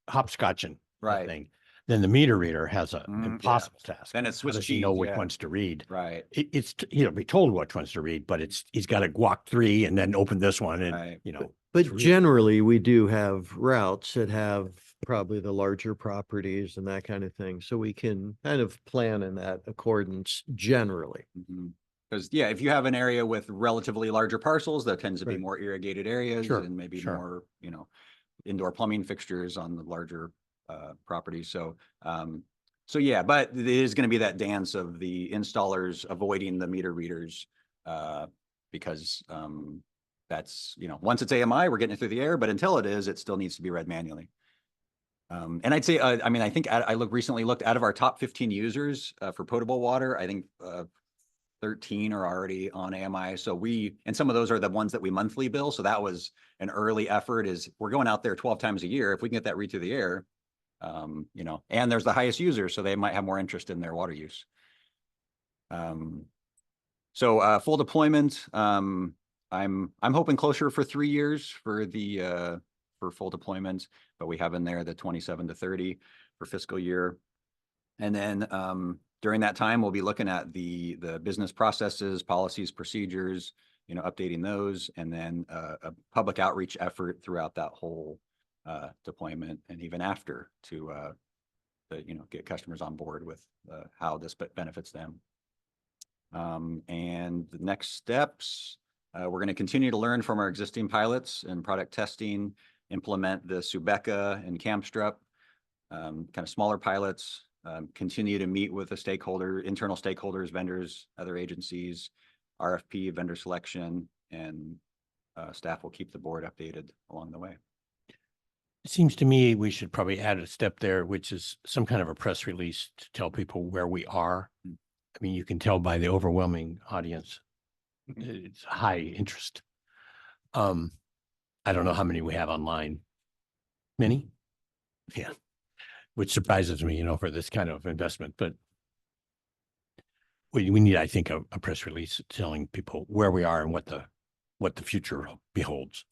hopscotching the Right. thing, then the meter reader has an Yeah. impossible task. Then it's How Swiss does he know cheese, which yeah. ones to read? Right. It's he'll be told what ones to read, but he's got to walk 3 and then open this one, and Right. But it's really- generally, we do have routes that have probably the larger properties and that kind of thing. So we can kind of plan in that accordance generally. Because if you have an area with relatively larger parcels, there tends to be Right. more irrigated areas, Sure, and maybe sure. more, indoor plumbing fixtures on the larger properties. So, but it is going to be that dance of the installers avoiding the meter readers, because that's, once it's AMI, we're getting it through the air, but until it still needs to be read manually. And I'd say, I think I recently looked out of our top 15 users for potable water. I think 13 are already on AMI. So and some of those are the ones that we monthly bill. So that was an early effort. We're going out there 12 times a year. If we can get that read through the air, You know, and there's the highest users, so they might have more interest in their water use. So full deployment, I'm hoping closer for 3 years for the for full deployment, but we have in there the 27 to 30 for fiscal year. And then during that time, we'll be looking at the business processes, policies, procedures, you know, updating those, and then a public outreach effort throughout that whole deployment and even after to you know, get customers on board with how this benefits them. And the next steps, we're going to continue to learn from our existing pilots and product testing, implement the Subeca and Camstrup, kind of smaller pilots, continue to meet with the internal stakeholders, vendors, other agencies, RFP, vendor selection, and staff will keep the board updated along the way. It seems to me we should probably add a step there, which is some kind of a press release to tell people where we are. I mean, you can tell by the overwhelming audience, it's high interest. I don't know how many we have online. Many? Yeah, which surprises me, you know, for this kind of investment, but we need, I think, a press release telling people where we are and what the future beholds.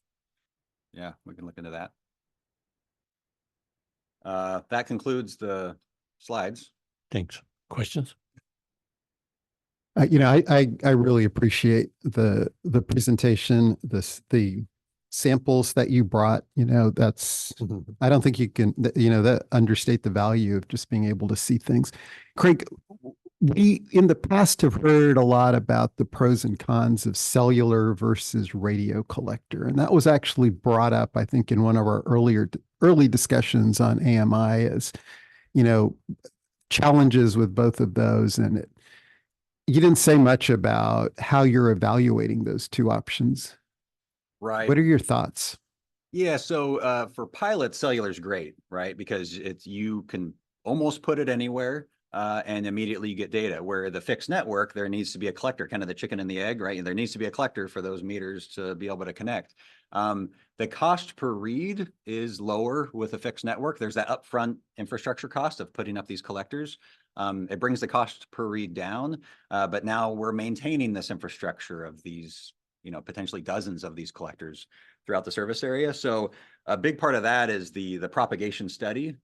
Yeah, we can look into that. That concludes the slides. Thanks. Questions? You know, I really appreciate the presentation, the samples that you brought. You know, that's, I don't think you can, you know, that understate the value of just being able to see things. Craig, we in the past have heard a lot about the pros and cons of cellular versus radio collector, and that was actually brought up, I think, in one of our early discussions on AMI, as you know, challenges with both of those. And you didn't say much about how you're evaluating those two options. Right. What are your thoughts? Yeah, so for pilots, cellular is great, right? Because you can almost put it anywhere and immediately you get data. Where the fixed network, there needs to be a collector, kind of the chicken and the egg, right? There needs to be a collector for those meters to be able to connect. The cost per read is lower with a fixed network. There's that upfront infrastructure cost of putting up these collectors. It brings the cost per read down, but now we're maintaining this infrastructure of these, you know, potentially dozens of these collectors throughout the service area. So a big part of that is the propagation study.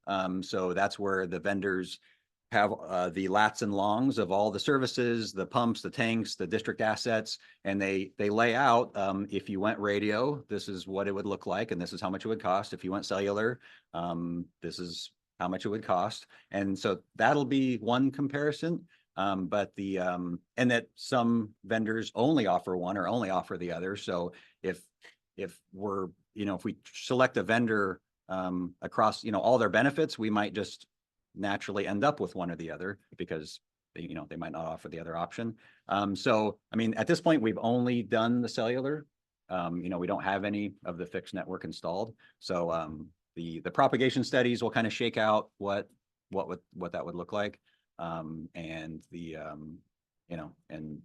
So that's where the vendors have the lats and longs of all the services, the pumps, the tanks, the district assets, and they lay out, if you went radio, this is what it would look like, and this is how much it would cost. If you went cellular, this is how much it would cost. And so that'll be one comparison. But and that some vendors only offer one or only offer the other. So if we're, you know, if we select a vendor across, you know, all their benefits, we might just naturally end up with one or the other because they, you know, they might not offer the other option. So, I mean, at this point, we've only done the cellular. You know, we don't have any of the fixed network installed. So the propagation studies will kind of shake out what that would look like. And the, you know, and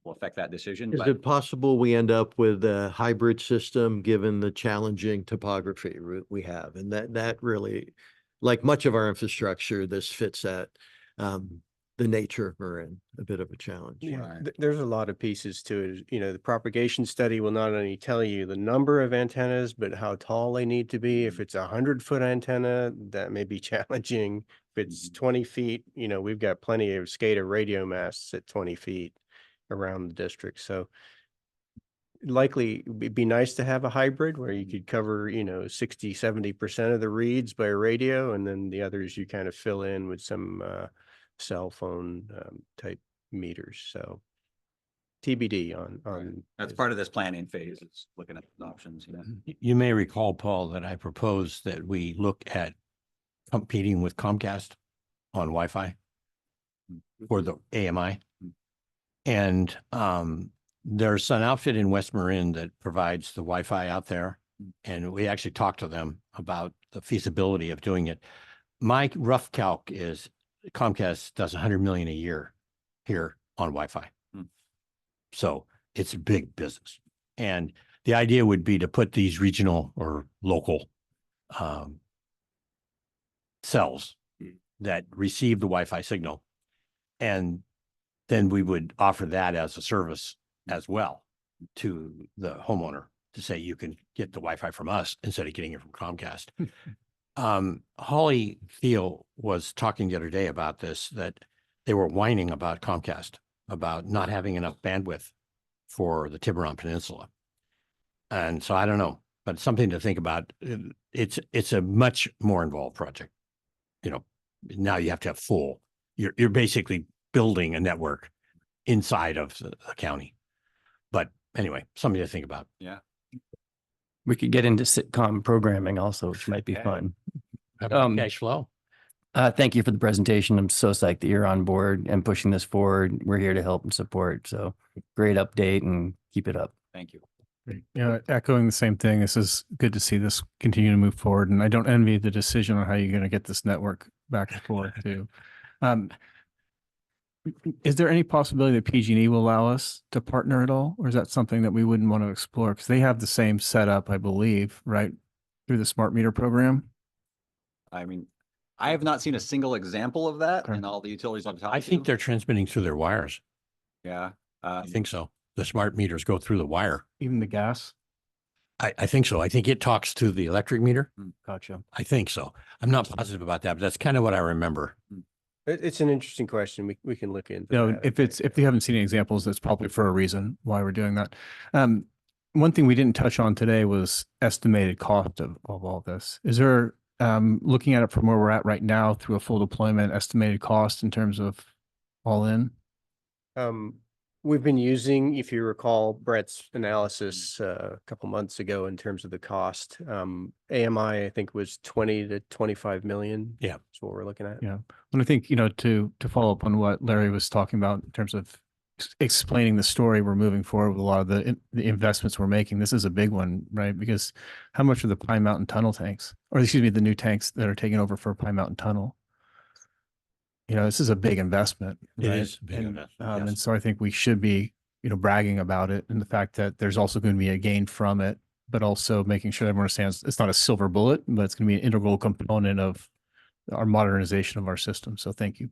will affect that decision. Is But it possible we end up with a hybrid system given the challenging topography we have? And that really, like much of our infrastructure, this fits at the nature we're in, a bit of a challenge. Yeah, there's a lot of pieces to it. You know, the propagation study will not only tell you the number of antennas, but how tall they need to be. If it's 100-foot antenna, that may be challenging. If it's 20 feet, you know, we've got plenty of SCADA radio masts at 20 feet around the district. So likely it'd be nice to have a hybrid where you could cover, you know, 60-70% of the reads by radio, and then the others you kind of fill in with some cell phone type meters. So TBD on that's part of this planning phase. It's looking at the options, you know. You may recall, Paul, that I proposed that we look at competing with Comcast on Wi-Fi for the AMI. And there's an outfit in West Marin that provides the Wi-Fi out there. And we actually talked to them about the feasibility of doing it. My rough calc is Comcast does 100 million a year here on Wi-Fi. So it's a big business. And the idea would be to put these regional or local cells that receive the Wi-Fi signal. And then we would offer that as a service as well to the homeowner to say, you can get the Wi-Fi from us instead of getting it from Comcast. Holly Thiel was talking the other day about this, that they were whining about Comcast, about not having enough bandwidth for the Tiburon Peninsula. And so I don't know, but something to think about. It's a much more involved project. You know, now you have to have full, you're basically building a network inside of the county. But anyway, something to think about. Yeah. We could get into sitcom programming also, which might be Okay. fun. Cash flow. Thank you for the presetation. I'm so psyched that you're on board and pushing this forward. We're here to help and support. So great update and keep it up. Thank you. Great. Yeah, echoing the same thing. This is good to see this continue to move forward, and I don't envy the decision on how you're going to get this network back and forth too. Is there any possibility that PG&E will allow us to partner at all, or is that something that we wouldn't want to explore? Because they have the same setup, I believe, right, through the smart meter program. I mean, I have not seen a single example of that Okay. in all the utilities I've talked to. I think they're transmitting through their wires. Yeah. I think so. The smart meters go through the wire. Even the gas. I think so. I think it talks to the electric meter. Gotcha. I think so. I'm not positive about that, but that's kind of what I remember. It's an interesting question. We can look into No, that. if you haven't seen any examples, that's probably for a reason why we're doing that. One thing we didn't touch on today was estimated cost of all this. Is there, looking at it from where we're at right now through a full deployment, estimated cost in terms of all in? We've been using, if you recall, Brett's analysis a couple months ago in terms of the cost. AMI, I think, was 20 to 25 million. Yeah. That's what we're looking at. Yeah. And I think, to follow up on what Larry was talking about in terms of explaining the story we're moving forward with a lot of the investments we're making, this is a big one, right? Because how much are the Pine Mountain Tunnel tanks, or excuse me, the new tanks that are taking over for Pine Mountain Tunnel? This is a big investment. It right? is a big investment, yes. And so I think we should be, bragging about it and the fact that there's also going to be a gain from it, but also making sure everyone understands it's not a silver bullet, but it's going to be an integral component of our modernization of our system. So thank you.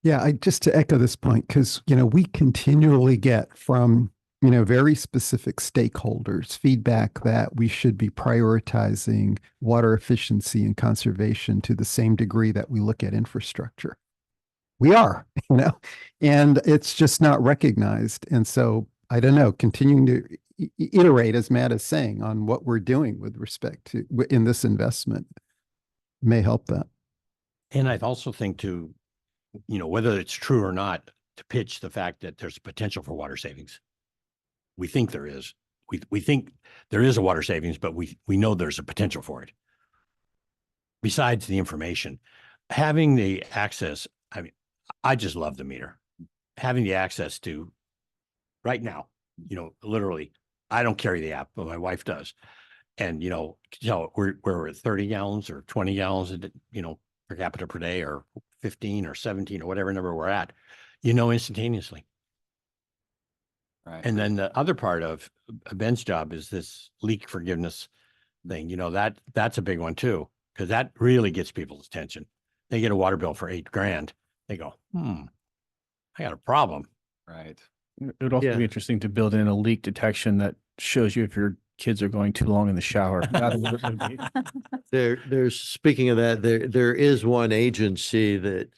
Yeah, just to echo this point, because, we continually get from, very specific stakeholders feedback that we should be prioritizing water efficiency and conservation to the same degree that we look at infrastructure. We are, and it's just not recognized. And so I don't know, continuing to iterate, as Matt is saying, on what we're doing with respect to in this investment may help that. And I also think to, whether it's true or not, to pitch the fact that there's potential for water savings. We think there is. We think there is a water savings, but we know there's a potential for it. Besides the information, having the access, I just love the meter. Having the access to right now, literally, I don't carry the app, but my wife does. And, we're at 30 gallons or 20 gallons, per capita per day, or 15 or 17 or whatever number we're at, instantaneously. Right. And then the other part of Ben's job is this leak forgiveness thing. That's a big one too, because that really gets people's attention. They get a water bill for $8,000. They go, I got a problem. Right. It would also Yeah. be interesting to build in a leak detection that shows you if your kids are going too long in the shower. There's, speaking of that, there is one agency that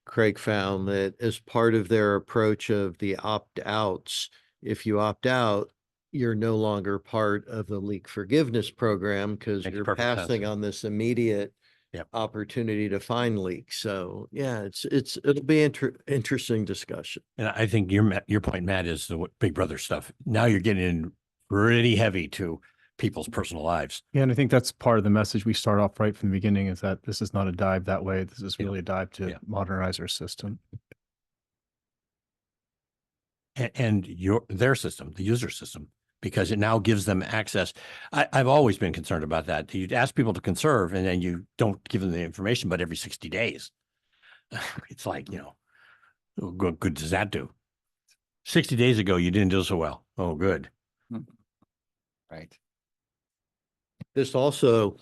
Craig found that as part of their approach of the opt-outs, if you opt out, you're no longer part of the leak forgiveness program because Makes you're perfect sense. passing on this immediate Yep. opportunity to find leaks. So yeah, it'll be interesting discussion. And I think your point, Matt, is the Big Brother stuff. Now you're getting in really heavy to people's personal lives. Yeah, and I think that's part of the message we start off right from the beginning, is that this is not a dive that way. This is Yeah. really a dive to Yeah. modernize our system. And their system, the user system, because it now gives them access. I've always been concerned about that. You'd ask people to conserve and then you don't give them the information, but every 60 days. It's like, what good does that do? 60 days ago, you didn't do so well. Oh, good. Right. This also,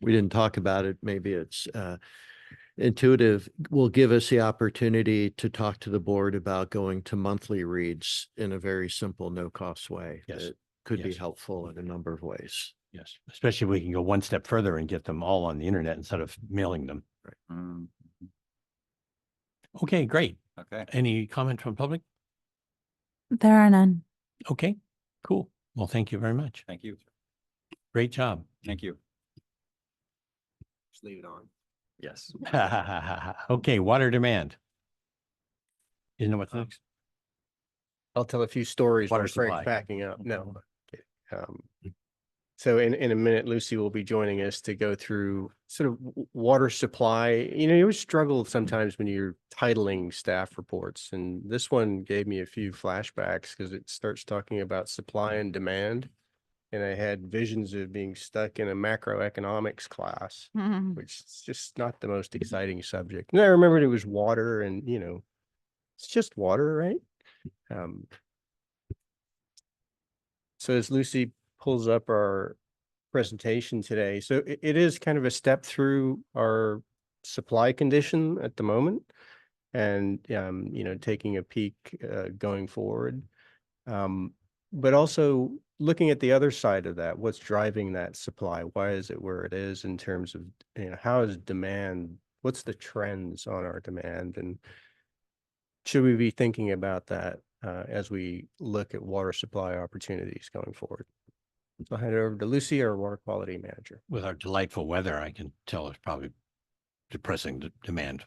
we didn't talk about it, maybe it's Intuitive will give us the opportunity to talk to the board about going to monthly reads in a very simple, no-cost way. Yes. That could be Yes. helpful in a number of ways. Yes, especially if we can go one step further and get them all on the internet instead of mailing them. Mm, Okay, great. Okay, Any comment from public? There are none. Okay, cool. Well, thank you very much. thank you. Great job. Thank you. Just leave it on. Yes. Okay, water demand. You know what's next? I'll tell a few stories Water while Frank's supply. backing up. No. So in a minute, Lucy will be joining us to go through sort of water supply. You know, you always struggle sometimes when you're titling staff reports, and this one gave me a few flashbacks because it starts talking about supply and demand. And I had visions of being stuck in a macroeconomics class, which is just not the most exciting subject. And I remembered it was water, and you know, it's just water, right? So as Lucy pulls up our presentation today, so it is kind of a step through our supply condition at the moment, and you know, taking a peek going forward, but also looking at the other side of that. What's driving that supply? Why is it where it is in terms of, you know, how is demand? What's the trends on our demand, and should we be thinking about that as we look at water supply opportunities going forward? So I'll hand it over to Lucy, our water quality manager. With our delightful weather, I can tell it's probably depressing demand.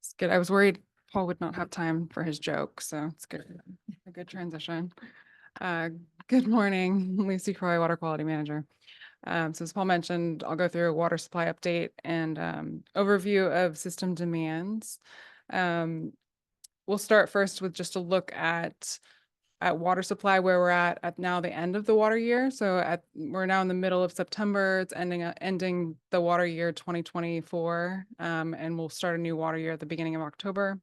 It's good. I was worried Paul would not have time for his joke, so it's good. A good transition. Good morning, Lucy Croy, Water Quality Manager. So as Paul mentioned, I'll go through a water supply update and overview of system demands. We'll start first with just a look at water supply, where we're at now the end of the water year. So we're now in the middle of September. It's ending the water year 2024, and we'll start a new water year at the beginning of October.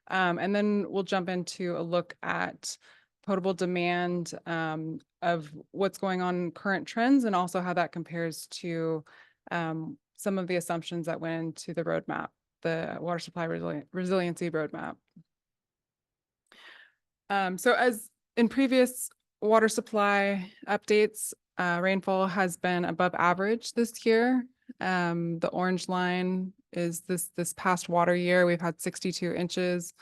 And then we'll jump into a look at potable demand of what's going on in current trends, and also how that compares to some of the assumptions that went into the roadmap, the water supply resiliency roadmap. So as in previous water supply updates, rainfall has been above average this year. The orange line is this past water year. We've had 62 inches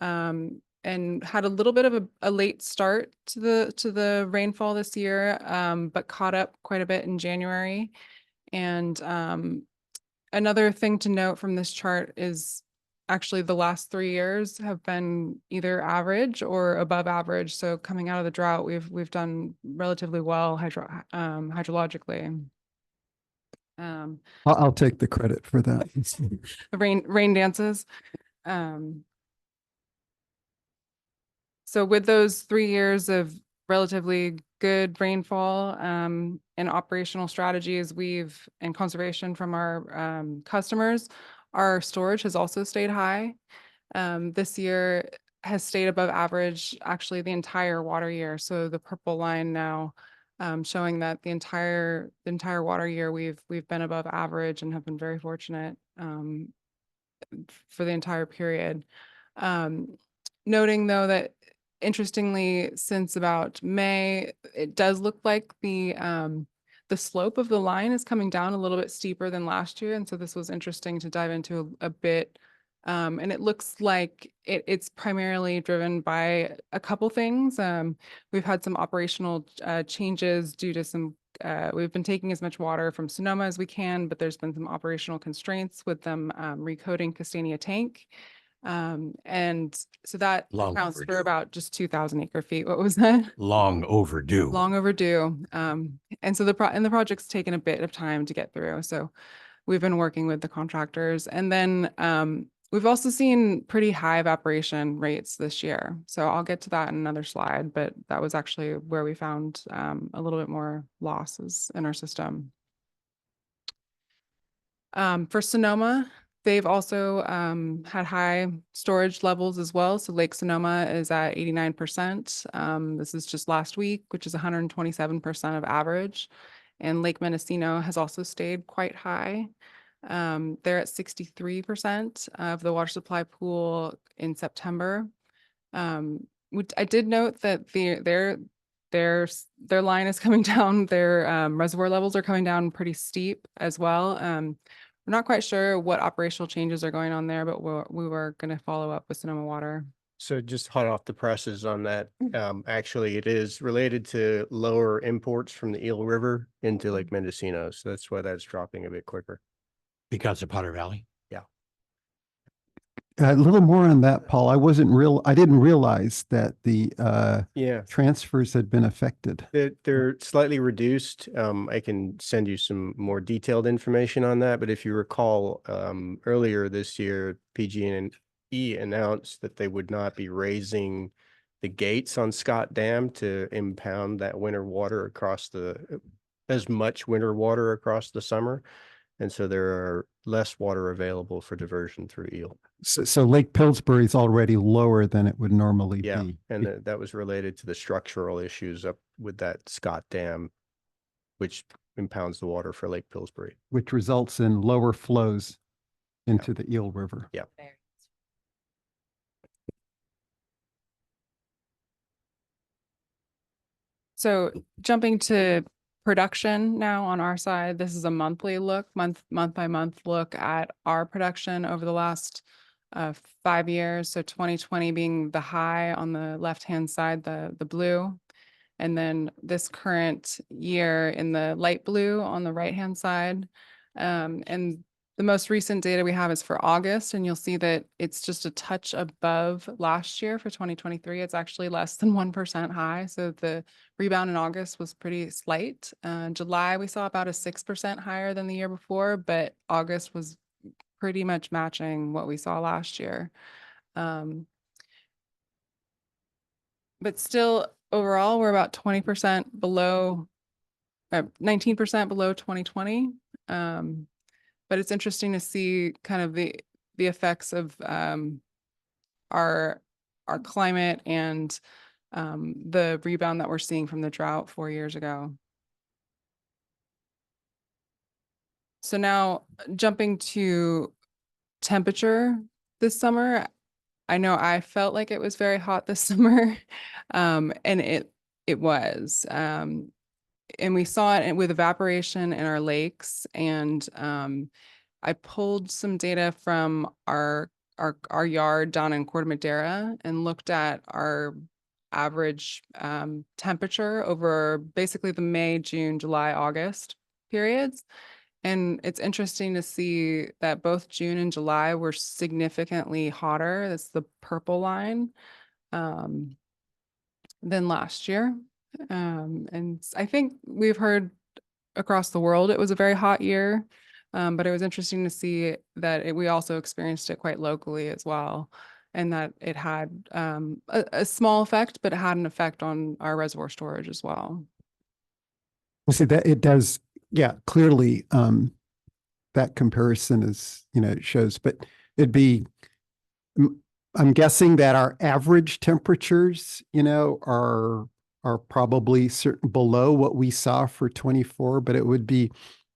and had a little bit of a late start to the rainfall this year, but caught up quite a bit in January. And another thing to note from this chart is actually the last 3 years have been either average or above average. So coming out of the drought, we've done relatively well hydrologically. I'll take the credit for that. The rain dances. So with those 3 years of relatively good rainfall and operational strategies and conservation from our customers, our storage has also stayed high. This year has stayed above average, actually the entire water year. So the purple line now showing that the entire water year we've been above average and have been very fortunate for the entire period. Noting though that interestingly, since about May, it does look like the slope of the line is coming down a little bit steeper than last year. And so this was interesting to dive into a bit. And it looks like it's primarily driven by a couple things. We've had some operational changes due to some, we've been taking as much water from Sonoma as we can, but there's been some operational constraints with them recoding Castania Tank. And so that Long accounts for overdue. about just 2,000 acre feet. What was that? Long overdue. Long overdue. And so the project's taken a bit of time to get through. So we've been working with the contractors, and then we've also seen pretty high evaporation rates this year. So I'll get to that in another slide, but that was actually where we found a little bit more losses in our system. For Sonoma, they've also had high storage levels as well. So Lake Sonoma is at 89%. This is just last week, which is 127% of average. And Lake Mendocino has also stayed quite high. They're at 63% of the water supply pool in September. I did note that their line is coming down, their reservoir levels are coming down pretty steep as well. We're not quite sure what operational changes are going on there, but we were going to follow up with Sonoma Water. So just hot off the presses on that, actually it is related to lower imports from the Eel River into Lake Mendocino. So that's why that's dropping a bit quicker. Because of Potter Valley. A little more on that, Paul. I didn't realize that the Yeah. transfers had been affected. They're slightly reduced. I can send you some more detailed information on that, but if you recall, earlier this year, PG&E announced that they would not be raising the gates on Scott Dam to impound that winter water as much winter water across the summer. And so there are less water available for diversion through Eel. So Lake Pillsbury is already lower than it would normally Yeah, be. and that was related to the structural issues up with that Scott Dam, which impounds the water for Lake Pillsbury. Which results in lower flows into the Eel River. Yeah. So jumping to production now on our side, this is a monthly look, month by month look at our production over the last 5 years. So 2020 being the high on the left-hand side, the blue. And then this current year in the light blue on the right-hand side. And the most recent data we have is for August, and you'll see that it's just a touch above last year for 2023. It's actually less than 1% high. So the rebound in August was pretty slight. July, we saw about a 6% higher than the year before, but August was pretty much matching what we saw last year. But still, overall, we're about 20% below, 19% below 2020. But it's interesting to see kind of the effects of our climate and the rebound that we're seeing from the drought 4 years ago. So now jumping to temperature this summer, I know I felt like it was very hot this summer, and it was. And we saw it with evaporation in our lakes, and I pulled some data from our yard down in Corte Madera and looked at our average temperature over basically the May, June, July, August periods. And it's interesting to see that both June and July were significantly hotter. That's the purple line, than last year. And I think we've heard across the world it was a very hot year, but it was interesting to see that we also experienced it quite locally as well, and that it had a small effect, but it had an effect on our reservoir storage as well. Well, see that it does, yeah, clearly that comparison is, it shows, but it'd be, I'm guessing that our average temperatures, are probably below what we saw for 24, but it would be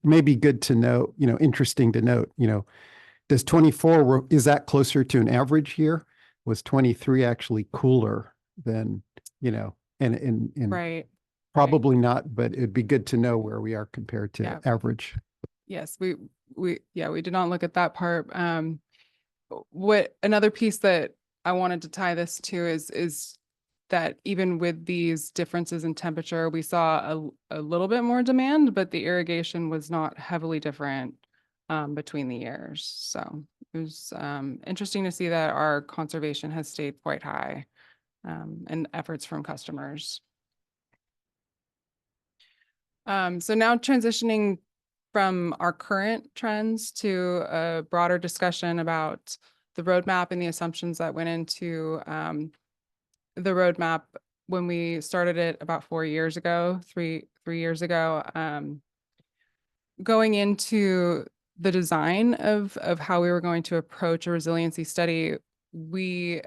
maybe good to know, interesting to note, does 24, is that closer to an average year? Was 23 actually cooler than, and Right. probably not, but it'd be good to know where we are compared to average. Yes, we did not look at that part. What another piece that I wanted to tie this to is that even with these differences in temperature, we saw a little bit more demand, but the irrigation was not heavily different between the years. So it was interesting to see that our conservation has stayed quite high, and efforts from customers. So now transitioning from our current trends to a broader discussion about the roadmap and the assumptions that went into the roadmap when we started it about 4 years ago, three years ago. Going into the design of how we were going to approach a resiliency study, we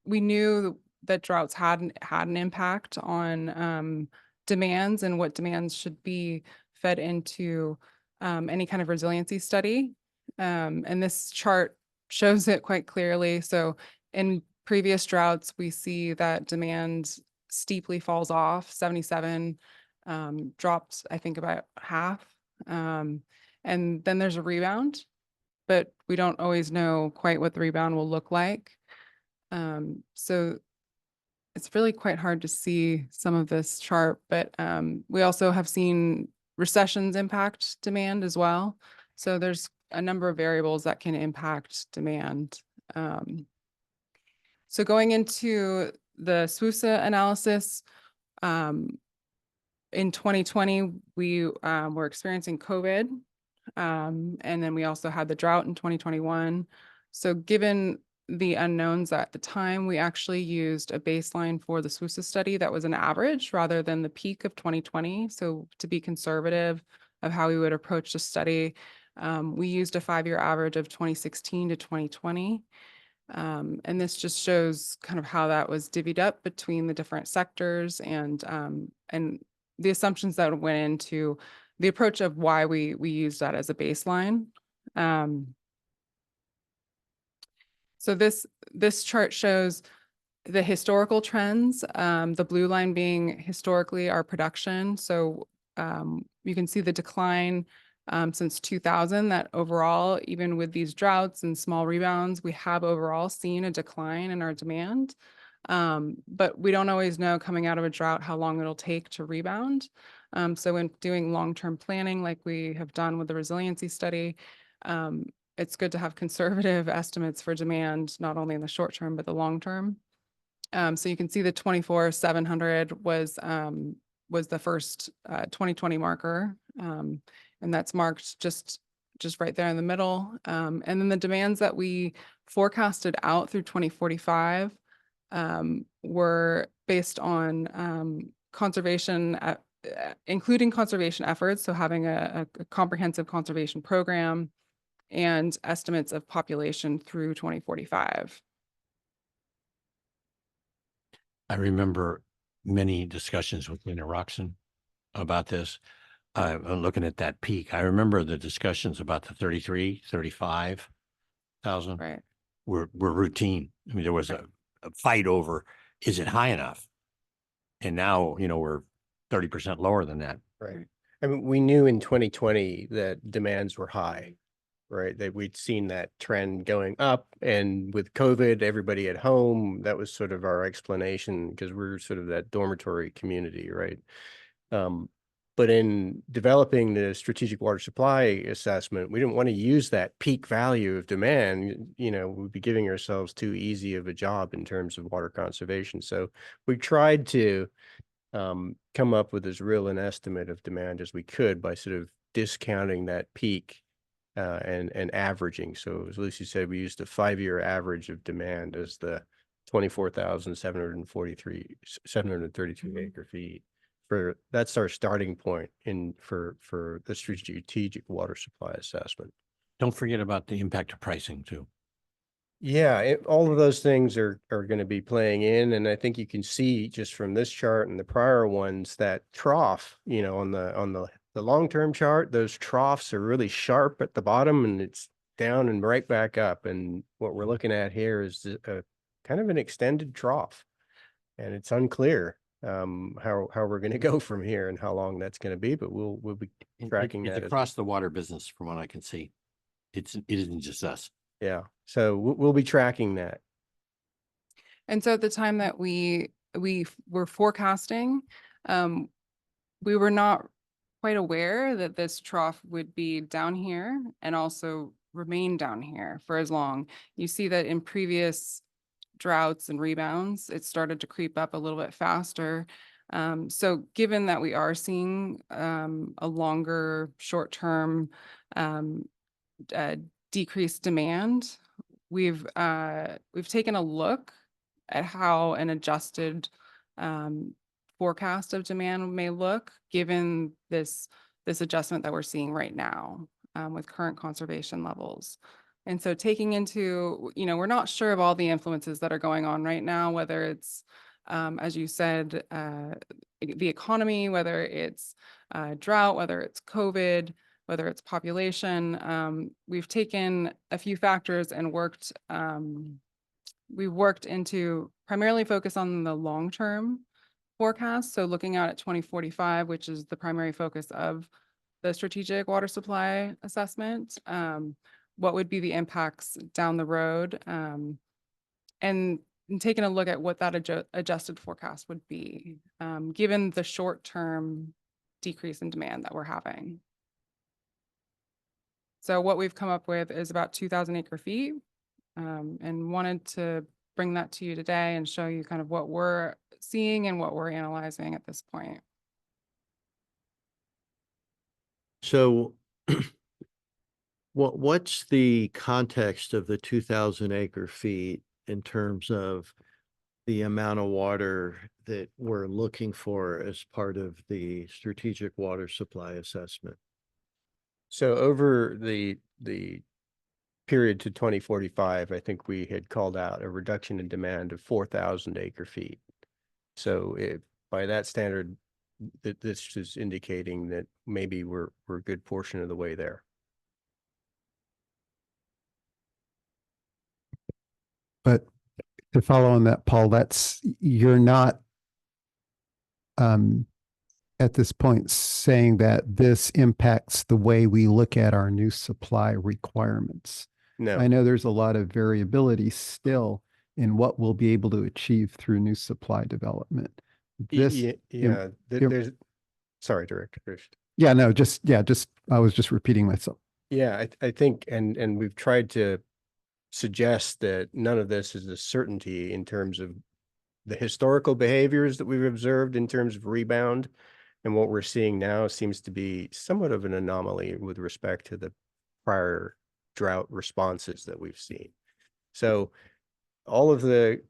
we knew that droughts had an impact on demands and what demands should be fed into any kind of resiliency study. And this chart shows it quite clearly. So in previous droughts, we see that demand steeply falls off. 77 dropped, I think, about half. And then there's a rebound, but we don't always know quite what the rebound will look like. So it's really quite hard to see some of this chart, but we also have seen recessions impact demand as well. So there's a number of variables that can impact demand. So going into the SWUSA analysis, in 2020, we were experiencing COVID, and then we also had the drought in 2021. So given the unknowns at the time, we actually used a baseline for the SWUSA study that was an average rather than the peak of 2020. So to be conservative of how we would approach the study, we used a 5-year average of 2016 to 2020. And this just shows kind of how that was divvied up between the different sectors and the assumptions that went into the approach of why we use that as a baseline. So this chart shows the historical trends, the blue line being historically our production. So you can see the decline since 2000, that overall, even with these droughts and small rebounds, we have overall seen a decline in our demand. But we don't always know coming out of a drought how long it'll take to rebound. So in doing long-term planning, like we have done with the resiliency study, it's good to have conservative estimates for demand, not only in the short term, but the long term. So you can see the 24,700 was the first 2020 marker. And that's marked just right there in the middle. And then the demands that we forecasted out through 2045 were based on conservation, including conservation efforts, so having a comprehensive conservation program and estimates of population through 2045. I remember many discussions with Lena Roxon about this. Looking at that peak, I remember the discussions about the 35,000 Right. were routine. I mean, there was a fight over, is it high enough? And now, we're 30% lower than that. Right. I mean, we knew in 2020 that demands were high, right? That we'd seen that trend going up, and with COVID, everybody at home, that was sort of our explanation because we're sort of that dormitory community, right? But in developing the strategic water supply assessment, we didn't want to use that peak value of demand. We'd be giving ourselves too easy of a job in terms of water conservation. So we tried to come up with as real an estimate of demand as we could by sort of discounting that peak and averaging. So as Lucy said, we used a 5-year average of demand as the 732 acre feet. That's our starting point for the strategic water supply assessment. Don't forget about the impact of pricing too. Yeah, all of those things are going to be playing in, and I think you can see just from this chart and the prior ones that trough, on the long-term chart, those troughs are really sharp at the bottom, and it's down and right back up. And what we're looking at here is a kind of an extended trough, and it's unclear how we're going to go from here and how long that's going to be, but we'll be tracking It's that across the water business from what I can see. It isn't just us. Yeah, so we'll be tracking that. And so at the time that we were forecasting, we were not quite aware that this trough would be down here and also remain down here for as long. You see that in previous droughts and rebounds, it started to creep up a little bit faster. So given that we are seeing a longer short-term decreased demand, we've taken a look at how an adjusted forecast of demand may look given this adjustment that we're seeing right now with current conservation levels. And so taking into, we're not sure of all the influences that are going on right now, whether it's, as you said, the economy, whether it's drought, whether it's COVID. whether it's population. We've taken a few factors and we worked into primarily focus on the long-term forecast. So looking out at 2045, which is the primary focus of the strategic water supply assessment, what would be the impacts down the road, and taking a look at what that adjusted forecast would be, given the short-term decrease in demand that we're having. So what we've come up with is about 2,000 acre feet, and wanted to bring that to you today and show you kind of what we're seeing and what we're analyzing at this point. So what's the context of the 2,000 acre feet in terms of the amount of water that we're looking for as part of the strategic water supply assessment? So over the period to 2045, I think we had called out a reduction in demand of 4,000 acre feet. So by that standard, this is indicating that maybe we're a good portion of the way there. But to follow on that, Paul, you're not at this point saying that this impacts the way we look at our new supply requirements. No. I know there's a lot of variability still in what we'll be able to achieve through new supply development. There's, sorry, Director Grish. Yeah, no, I was just repeating myself. Yeah, I think, and we've tried to suggest that none of this is a certainty in terms of the historical behaviors that we've observed in terms of rebound. And what we're seeing now seems to be somewhat of an anomaly with respect to the prior drought responses that we've seen. So all of the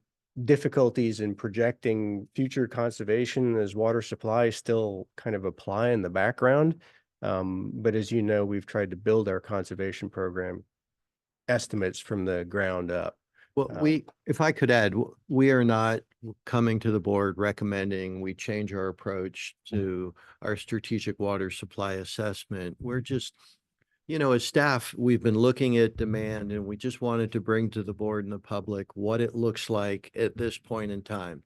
difficulties in projecting future conservation as water supply still kind of apply in the background. But as you know, we've tried to build our conservation program estimates from the ground up. Well, if I could add, we are not coming to the board recommending we change our approach to our strategic water supply assessment. We're just, as staff, we've been looking at demand and we just wanted to bring to the board and the public what it looks like at this point in time.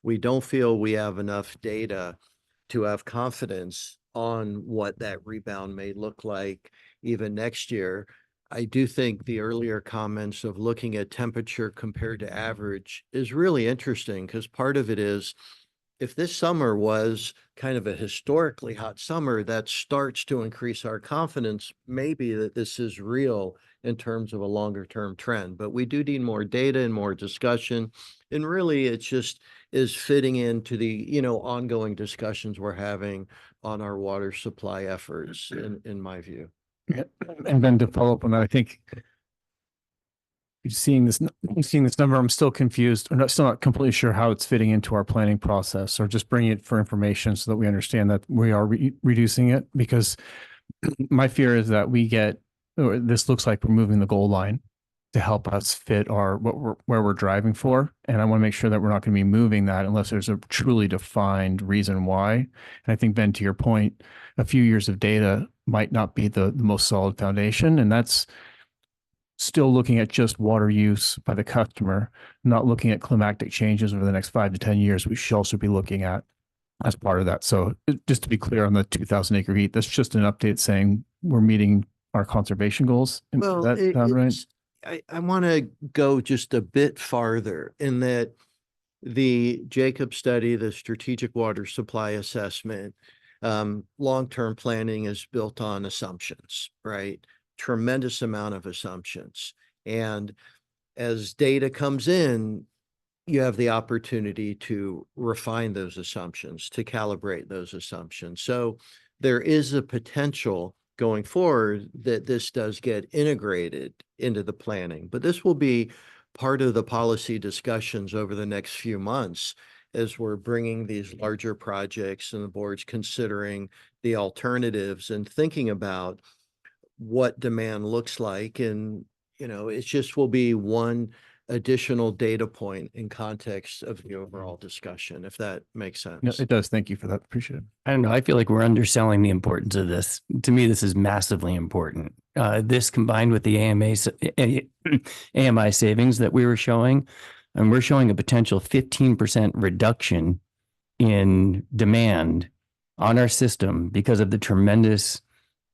We don't feel we have enough data to have confidence on what that rebound may look like even next year. I do think the earlier comments of looking at temperature compared to average is really interesting, because part of it is, if this summer was kind of a historically hot summer, that starts to increase our confidence maybe that this is real in terms of a longer term trend. But we do need more data and more discussion. And really, it just is fitting into the, ongoing discussions we're having on our water supply efforts, in my view. And then to follow up on that, I think seeing this number, I'm still confused, or still not completely sure how it's fitting into our planning process, or just bringing it for information so that we understand that we are reducing it. Because my fear is that this looks like we're moving the goal line to help us fit where we're driving for. And I want to make sure that we're not going to be moving that unless there's a truly defined reason why. And I think, Ben, to your point, a few years of data might not be the most solid foundation. And that's still looking at just water use by the customer, not looking at climatic changes over the next 5 to 10 years, we should also be looking at as part of that. So just to be clear on the 2,000 acre heat, that's just an update saying we're meeting our conservation goals. Well, Does that sound right? I want to go just a bit farther in that the Jacob study, the strategic water supply assessment, long-term planning is built on assumptions, right? Tremendous amount of assumptions. And as data comes in, you have the opportunity to refine those assumptions, to calibrate those assumptions. So there is a potential going forward that this does get integrated into the planning, but this will be part of the policy discussions over the next few months as we're bringing these larger projects and the board's considering the alternatives and thinking about what demand looks like. And, it just will be one additional data point in context of the overall discussion, if that makes sense. No, it does. Thank you for that. Appreciate it. I don't know. I feel like we're underselling the importance of this. To me, this is massively important. This combined with the AMI savings that we were showing, and we're showing a potential 15% reduction in demand on our system because of the tremendous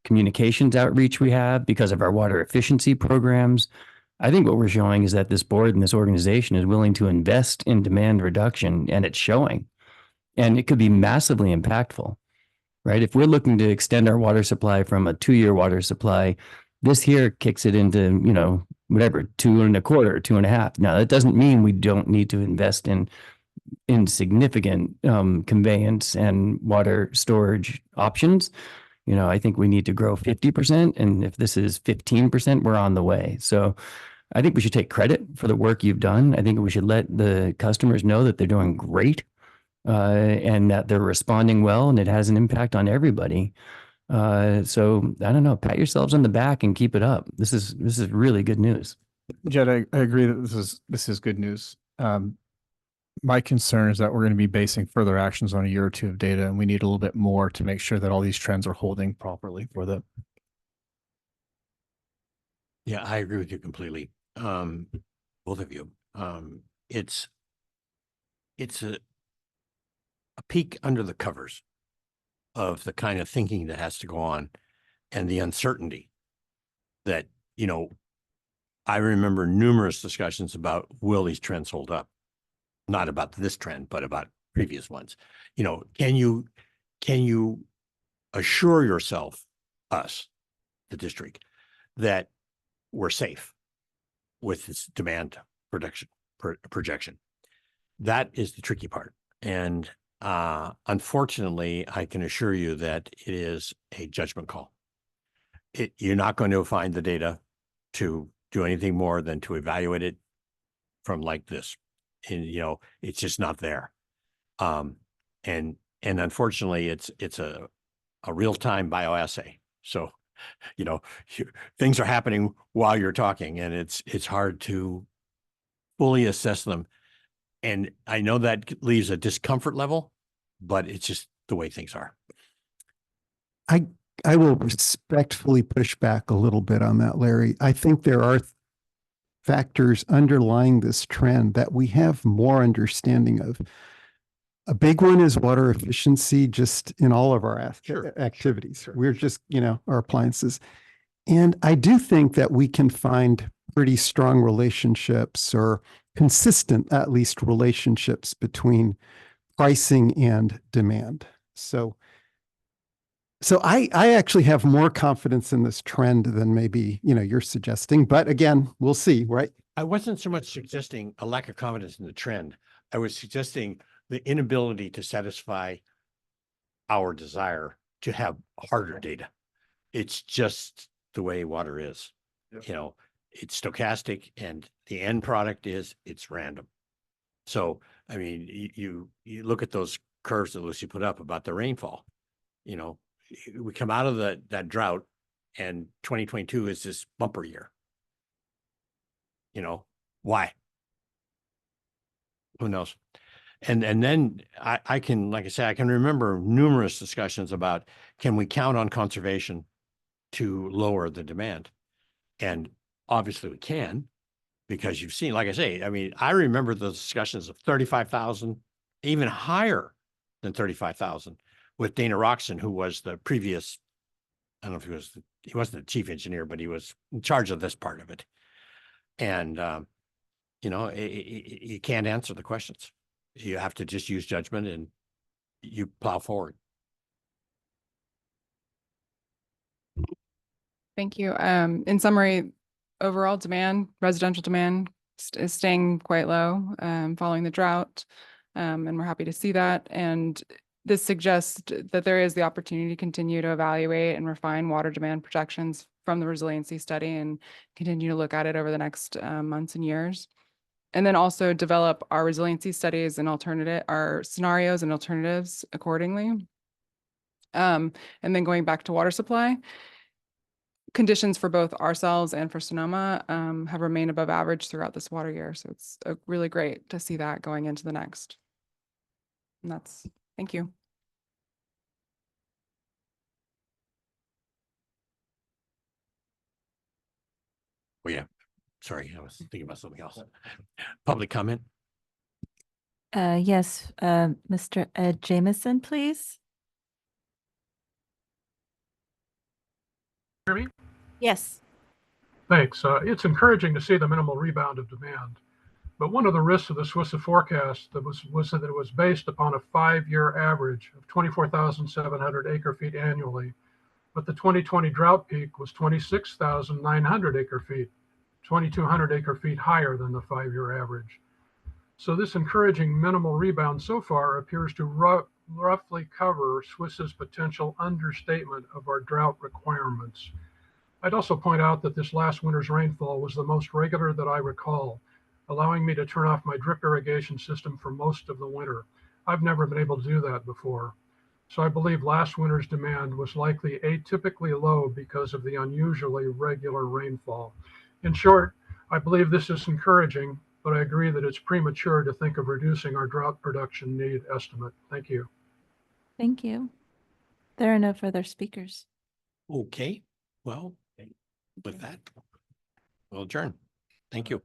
communications outreach we have, because of our water efficiency programs. I think what we're showing is that this board and this organization is willing to invest in demand reduction, and it's showing. And it could be massively impactful, right? If we're looking to extend our water supply from a 2-year water supply, this here kicks it into, whatever, 2.25, 2.5. Now, that doesn't mean we don't need to invest in significant conveyance and water storage options. I think we need to grow 50%. And if this is 15%, we're on the way. So I think we should take credit for the work you've done. I think we should let the customers know that they're doing great and that they're responding well, and it has an impact on everybody. So I don't know, pat yourselves on the back and keep it up. This is really good news. Jed, I agree that this is good news. My concern is that we're going to be basing further actions on a year or two of data, and we need a little bit more to make sure that all these trends are holding properly for the. Yeah, I agree with you completely. Both of you. It's a peek under the covers of the kind of thinking that has to go on and the uncertainty that, I remember numerous discussions about, will these trends hold up? Not about this trend, but about previous ones. Can you assure yourself, us, the district, that we're safe with this demand projection? That is the tricky part. And unfortunately, I can assure you that it is a judgment call. You're not going to find the data to do anything more than to evaluate it from like this. And, it's just not there. And unfortunately, it's a real-time bioassay. So, things are happening while you're talking, and it's hard to fully assess them. And I know that leaves a discomfort level, but it's just the way things are. I will respectfully push back a little bit on that, Larry. I think there are factors underlying this trend that we have more understanding of. A big one is water efficiency, just in all of our activities. Sure. We're just, our appliances. And I do think that we can find pretty strong relationships, or consistent, at least, relationships between pricing and demand. So I actually have more confidence in this trend than maybe, you're suggesting, but again, we'll see, right? I wasn't so much suggesting a lack of confidence in the trend. I was suggesting the inability to satisfy our desire to have harder data. It's just the way water is. Yep. It's stochastic, and the end product is it's random. So, I mean, you look at those curves that Lucy put up about the rainfall. We come out of that drought, and 2022 is this bumper year. Why? Who knows? And then I can, like I say, I can remember numerous discussions about, can we count on conservation to lower the demand? And obviously we can, because you've seen, like I say, I mean, I remember the discussions of 35,000, even higher than 35,000, with Dana Roxon, who was the previous, I don't know if he wasn't the chief engineer, but he was in charge of this part of it. And, you can't answer the questions. You have to just use judgment, and you plow forward. Thank you. In summary, overall demand, residential demand is staying quite low following the drought. And we're happy to see that. And this suggests that there is the opportunity to continue to evaluate and refine water demand projections from the resiliency study, and continue to look at it over the next months and years. And then also develop our resiliency studies and our scenarios and alternatives accordingly. And then going back to water supply, conditions for both ourselves and for Sonoma have remained above average throughout this water year. So it's really great to see that going into the next. And thank you. Oh, yeah. Sorry, I was thinking about something else. Public comment? Yes, Mr. Ed Jamison, please. Hear me? Yes. Thanks. It's encouraging to see the minimal rebound of demand. But one of the risks of the SWISA forecast was that it was based upon a 5-year average of 24,700 acre feet annually. But the 2020 drought peak was 26,900 acre feet, 2,200 acre feet higher than the 5-year average. So this encouraging minimal rebound so far appears to roughly cover SWISA's potential understatement of our drought requirements. I'd also point out that this last winter's rainfall was the most regular that I recall, allowing me to turn off my drip irrigation system for most of the winter. I've never been able to do that before. So I believe last winter's demand was likely atypically low because of the unusually regular rainfall. In short, I believe this is encouraging, but I agree that it's premature to think of reducing our drought production need estimate. Thank you. Thank you. There are no further speakers. Okay, well, with that, we'll adjourn. Thank you.